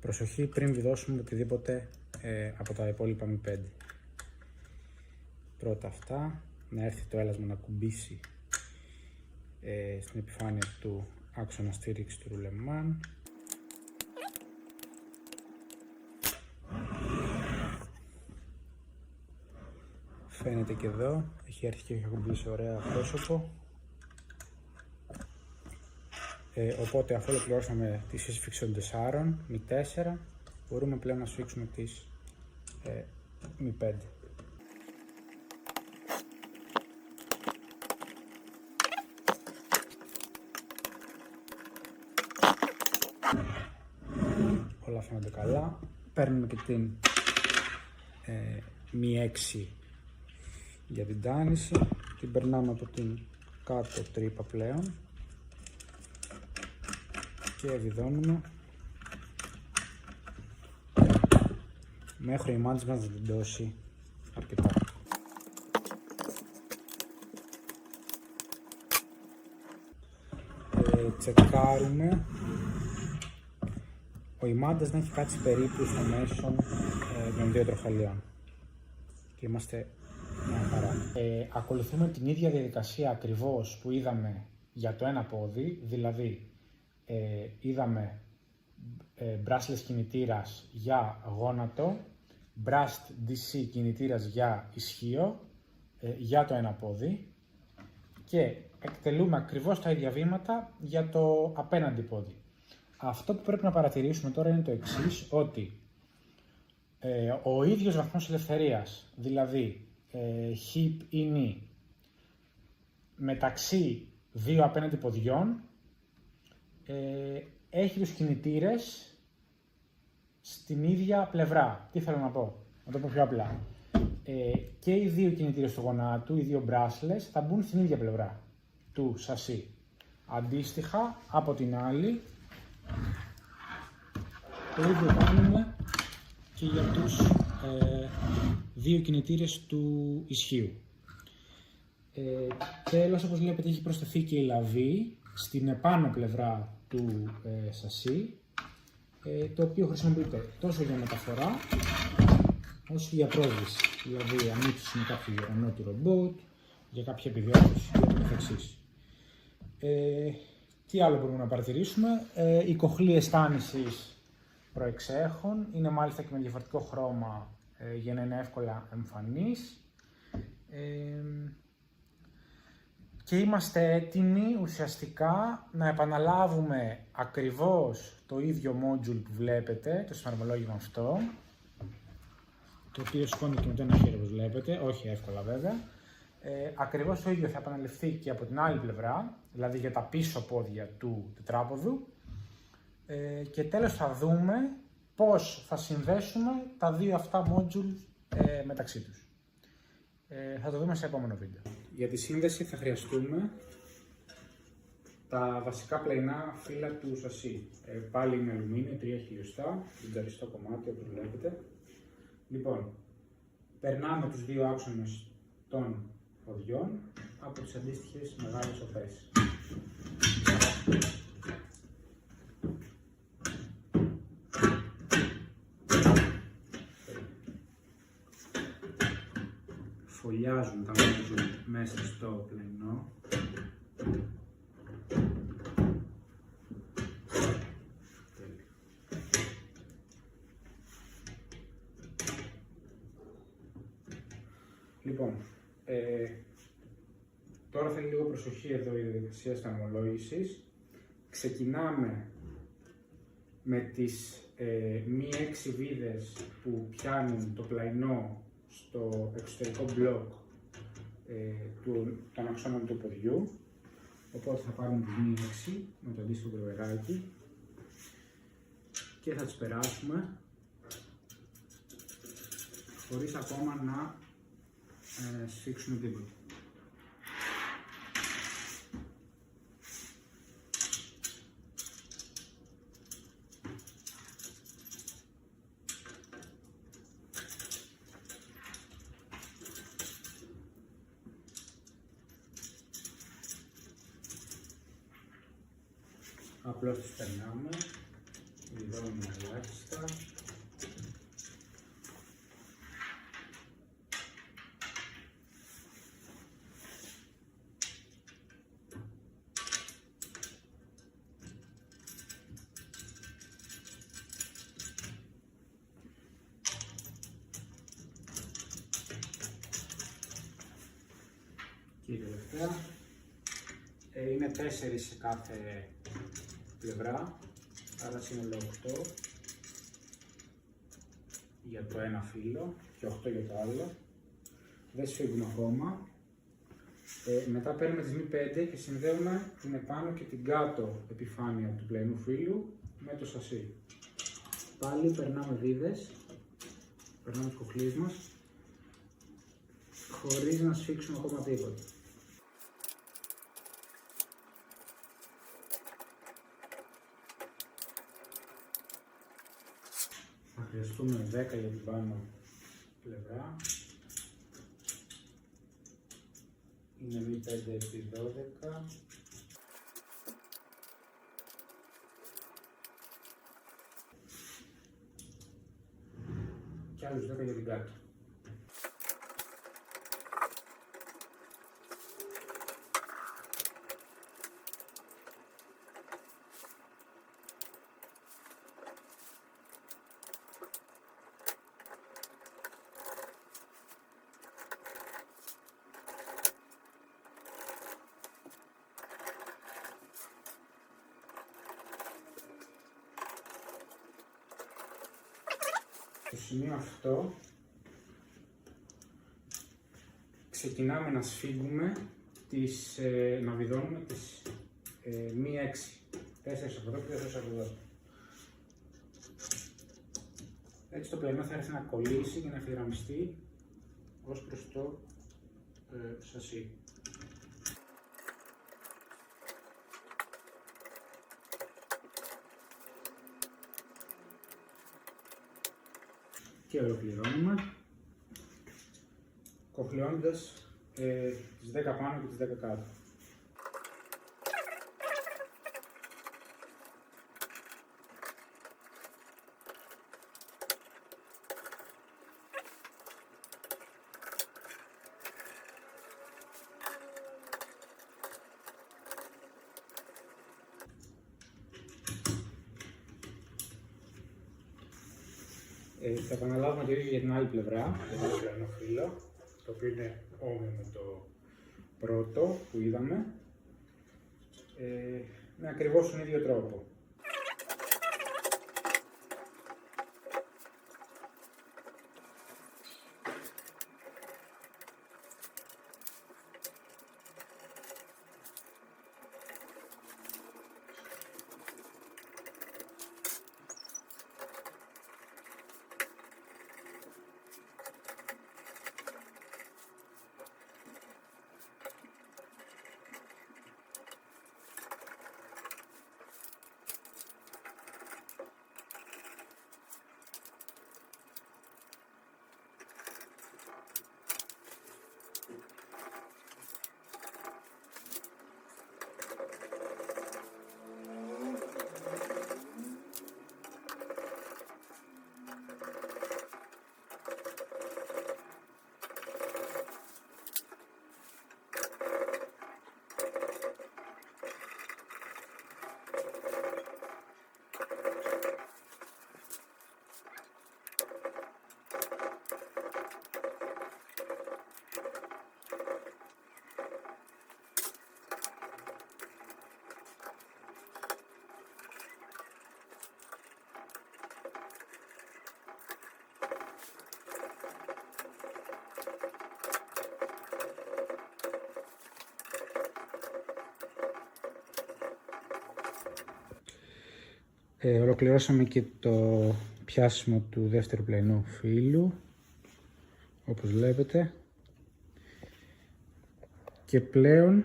Προσοχή πριν βιδώσουμε οτιδήποτε από τα υπόλοιπα μη 5. Πρώτα αυτά, να έρθει το έλασμα να κουμπίσει στην επιφάνεια του άξονα στήριξη του ρουλεμάν. Φαίνεται και εδώ, έχει έρθει και έχει κουμπίσει ωραία πρόσωπο. Οπότε αφού ολοκληρώσαμε τη σύσφυξη των 4, μη 4, μπορούμε πλέον να σφίξουμε τις μη 5. Όλα φαίνονται καλά. Παίρνουμε και την μη 6 για την τάνηση. Την περνάμε από την κάτω τρύπα πλέον και βιδώνουμε μέχρι η μάντς μας να την δώσει αρκετά. Τσεκάρουμε ο ημάντας να έχει κάτσει περίπου στο μέσον των 2 τροχαλιών και είμαστε μια χαρά. Ακολουθούμε την ίδια διαδικασία ακριβώς που είδαμε για το ένα πόδι, δηλαδή είδαμε brushless κινητήρας για γόνατο, brushed DC κινητήρας για ισχύο για το ένα πόδι και εκτελούμε ακριβώς τα ίδια βήματα για το απέναντι πόδι. Αυτό που πρέπει να παρατηρήσουμε τώρα είναι το εξής, ότι ο ίδιος βαθμός ελευθερίας, δηλαδή hip ή knee, μεταξύ δύο απέναντι ποδιών, έχει τους κινητήρες στην ίδια πλευρά. Τι θέλω να πω, να το πω πιο απλά. Και οι δύο κινητήρες του γονάτου, οι δύο bracelets, θα μπουν στην ίδια πλευρά του σασί. Αντίστοιχα, από την άλλη, το ίδιο κάνουμε και για τους δύο κινητήρες του ισχύου. Τέλος, όπως βλέπετε, έχει προσθεθεί και η λαβή στην επάνω πλευρά του σασί, το οποίο χρησιμοποιείται τόσο για μεταφορά όσο για πρόσβηση. Δηλαδή, ανοίξεις με κάποιο γερανό του ρομπότ, για κάποια επιδιόρθωση και το καθεξής. Τι άλλο μπορούμε να παρατηρήσουμε, οι κοχλίες στάνησης προεξέχων, είναι μάλιστα και με διαφορετικό χρώμα για να είναι εύκολα εμφανής. Και είμαστε έτοιμοι ουσιαστικά να επαναλάβουμε ακριβώς το ίδιο module που βλέπετε, το συναρμολόγημα αυτό, το οποίο σηκώνει και με το ένα χέρι όπως βλέπετε, όχι εύκολα βέβαια. Ακριβώς το ίδιο θα επαναληφθεί και από την άλλη πλευρά, δηλαδή για τα πίσω πόδια του τετράποδου. Και τέλος θα δούμε πώς θα συνδέσουμε τα δύο αυτά modules μεταξύ τους. Θα το δούμε σε επόμενο βίντεο. Για τη σύνδεση θα χρειαστούμε τα βασικά πλαϊνά φύλλα του σασί. Πάλι είναι αλουμίνιο, 3 χιλιοστά, τζαριστό κομμάτι όπως βλέπετε. Λοιπόν, περνάμε τους δύο άξονες των ποδιών από τις αντίστοιχες μεγάλες οφές. Φωλιάζουν τα module μέσα στο πλαϊνό. Λοιπόν, τώρα θέλει λίγο προσοχή εδώ η διαδικασία σταμολόγησης. Ξεκινάμε με τις μη 6 βίδες που πιάνουν το πλαϊνό στο εξωτερικό μπλοκ των αξώνων του ποδιού. Οπότε θα πάρουμε τις μη 6 με το αντίστοιχο κροβεράκι και θα τις περάσουμε χωρίς ακόμα να σφίξουμε τίποτα. Απλώς τις περνάμε, βιδώνουμε ελάχιστα. Και η τελευταία, είναι 4 σε κάθε πλευρά, άρα σύνολο 8 για το ένα φύλλο και 8 για το άλλο. Δεν σφίγγουν ακόμα. Μετά παίρνουμε τις μη 5 και συνδέουμε την επάνω και την κάτω επιφάνεια του πλαϊνού φύλλου με το σασί. Πάλι περνάμε βίδες, περνάμε τις κοχλίες μας χωρίς να σφίξουμε ακόμα τίποτα. Θα χρειαστούμε 10 για την πάνω πλευρά. Είναι μη 5 επί 12. Και άλλους 10 για την κάτω. σημείο αυτό ξεκινάμε να σφίγγουμε να βιδώνουμε τις μη 6. 4 από εδώ και 4 από εδώ. Έτσι το πλαϊνό θα έρθει να κολλήσει και να ευθυγραμμιστεί ως προς το σασί. Και ολοκληρώνουμε κοχλιώνοντας τις 10 πάνω και τις 10 κάτω. Θα επαναλάβουμε το ίδιο για την άλλη πλευρά, για το πλαϊνό φύλλο, το οποίο είναι όμοιο με το πρώτο που είδαμε, με ακριβώς τον ίδιο τρόπο. Ολοκληρώσαμε και το πιάσιμο του δεύτερου πλαϊνού φύλλου, όπως βλέπετε, και πλέον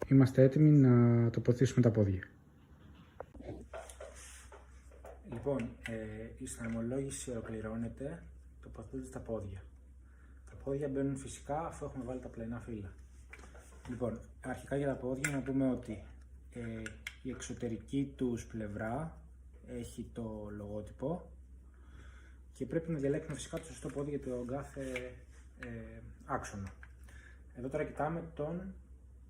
είμαστε έτοιμοι να τοποθετήσουμε τα πόδια. Λοιπόν, η συναρμολόγηση ολοκληρώνεται, τοποθετούνται τα πόδια. Τα πόδια μπαίνουν φυσικά αφού έχουμε βάλει τα πλαϊνά φύλλα. Λοιπόν, αρχικά για τα πόδια να πούμε ότι η εξωτερική τους πλευρά έχει το λογότυπο και πρέπει να διαλέξουμε φυσικά το σωστό πόδι για τον κάθε άξονα. Εδώ τώρα κοιτάμε τον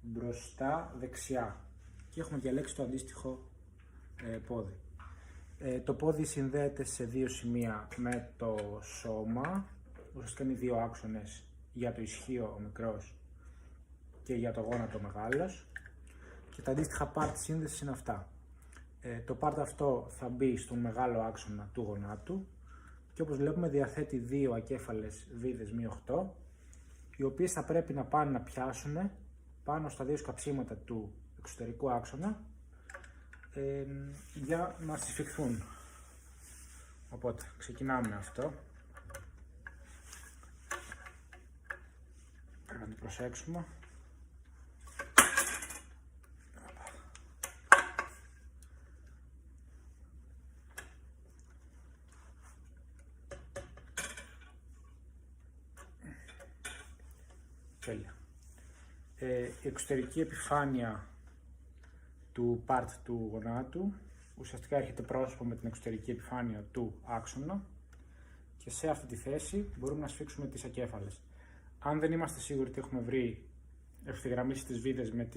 μπροστά δεξιά και έχουμε διαλέξει το αντίστοιχο πόδι. Το πόδι συνδέεται σε δύο σημεία με το σώμα, ουσιαστικά είναι δύο άξονες, για το ισχύο ο μικρός και για το γόνατο ο μεγάλος, και τα αντίστοιχα part σύνδεσης είναι αυτά. Το part αυτό θα μπει στον μεγάλο άξονα του γονάτου και όπως βλέπουμε διαθέτει δύο ακέφαλες βίδες μη 8, οι οποίες θα πρέπει να πάνε να πιάσουν πάνω στα δύο σκαψίματα του εξωτερικού άξονα για να συσφιχθούν. Οπότε ξεκινάμε αυτό. Πρέπει να το προσέξουμε. Τέλεια. Η εξωτερική επιφάνεια του part του γονάτου ουσιαστικά έρχεται πρόσωπο με την εξωτερική επιφάνεια του άξονα και σε αυτή τη θέση μπορούμε να σφίξουμε τις ακέφαλες. Αν δεν είμαστε σίγουροι ότι έχουμε βρει ευθυγραμμίσει τις βίδες με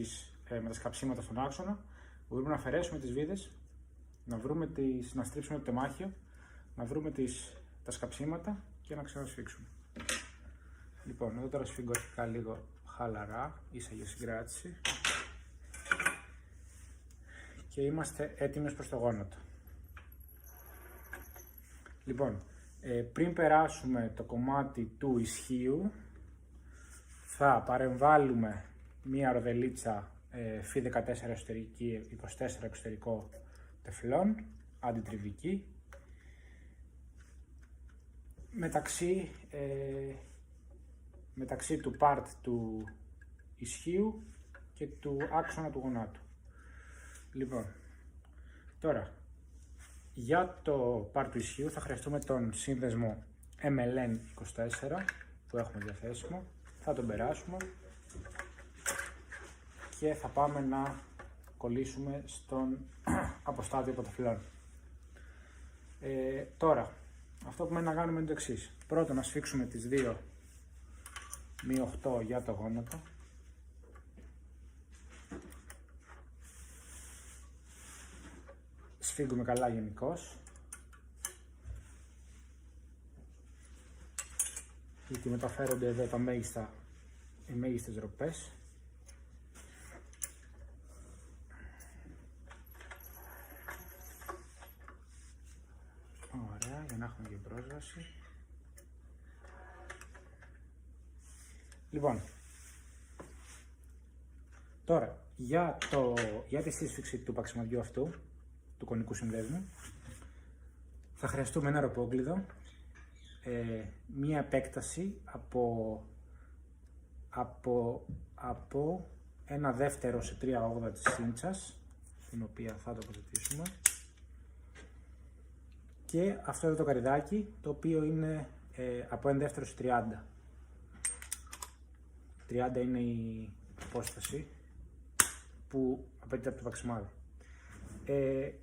τα σκαψίματα στον άξονα, μπορούμε να αφαιρέσουμε τις βίδες, να στρίψουμε το τεμάχιο, να βρούμε τα σκαψίματα και να ξανασφίξουμε. Λοιπόν, εδώ τώρα σφίγγω αρχικά λίγο χαλαρά, ίσα για συγκράτηση, και είμαστε έτοιμοι προς το γόνατο. Λοιπόν, Πριν περάσουμε το κομμάτι του ισχύου, θα παρεμβάλλουμε μία ροδελίτσα Φι14 εσωτερική, 24 εξωτερικό τεφλόν, αντιτριβική, μεταξύ του part του ισχύου και του άξονα του γονάτου. Λοιπόν, τώρα, για το part του ισχύου θα χρειαστούμε τον σύνδεσμο MLN24 που έχουμε διαθέσιμο. Θα τον περάσουμε και θα πάμε να κολλήσουμε στον αποστάδιο ποταφυλών. Τώρα, αυτό που μένει να κάνουμε είναι το εξής. Πρώτον, να σφίξουμε τις δύο μη 8 για το γόνατο. Σφίγγουμε καλά γενικώς, γιατί μεταφέρονται εδώ οι μέγιστες ροπές. Ωραία, για να έχουμε και πρόσβαση. Λοιπόν, τώρα για τη σύσφυξη του παξιμαδιού αυτού, του κονικού συνδέσμου, θα χρειαστούμε ένα ροπόγκλειδο, μία επέκταση από ένα δεύτερο σε 3/8 της σύντσας, την οποία θα τοποθετήσουμε, και αυτό εδώ το καρυδάκι, το οποίο είναι από 1 δεύτερο σε 30. 30 είναι η απόσταση που απαιτείται από το παξιμάδι.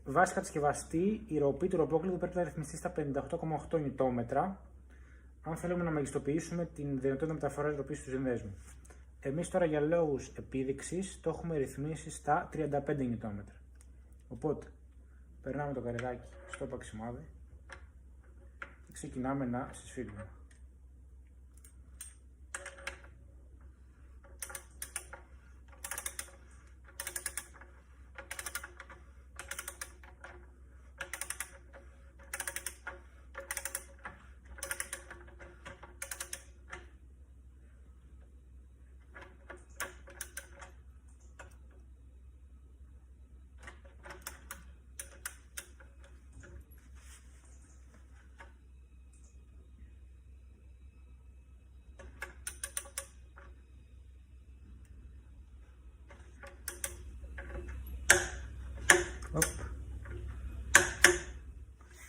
Βάσει κατασκευαστή, η ροπή του ροπόκλειδου πρέπει να ρυθμιστεί στα 58,8 νιτόμετρα, αν θέλουμε να μεγιστοποιήσουμε την δυνατότητα μεταφοράς ροπής του συνδέσμου. Εμείς τώρα για λόγους επίδειξης το έχουμε ρυθμίσει στα 35 νιτόμετρα. Οπότε, περνάμε το καρυδάκι στο παξιμάδι και ξεκινάμε να συσφίγγουμε.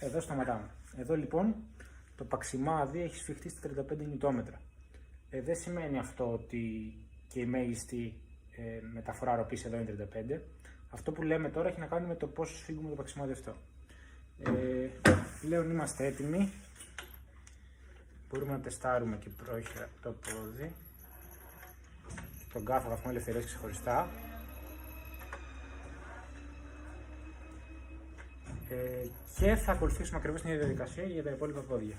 Εδώ σταματάμε. Εδώ λοιπόν το παξιμάδι έχει σφιχτεί στα 35 νιτόμετρα. Δεν σημαίνει αυτό ότι και η μέγιστη μεταφορά ροπής εδώ είναι 35. Αυτό που λέμε τώρα έχει να κάνει με το πόσο σφίγγουμε το παξιμάδι αυτό. Πλέον είμαστε έτοιμοι. Μπορούμε να τεστάρουμε και πρόχειρα το πόδι, τον κάθε βαθμό ελευθερίας ξεχωριστά. Και θα ακολουθήσουμε ακριβώς την ίδια διαδικασία για τα υπόλοιπα πόδια.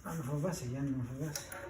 Με φοβάσαι Γιάννη, με φοβάσαι.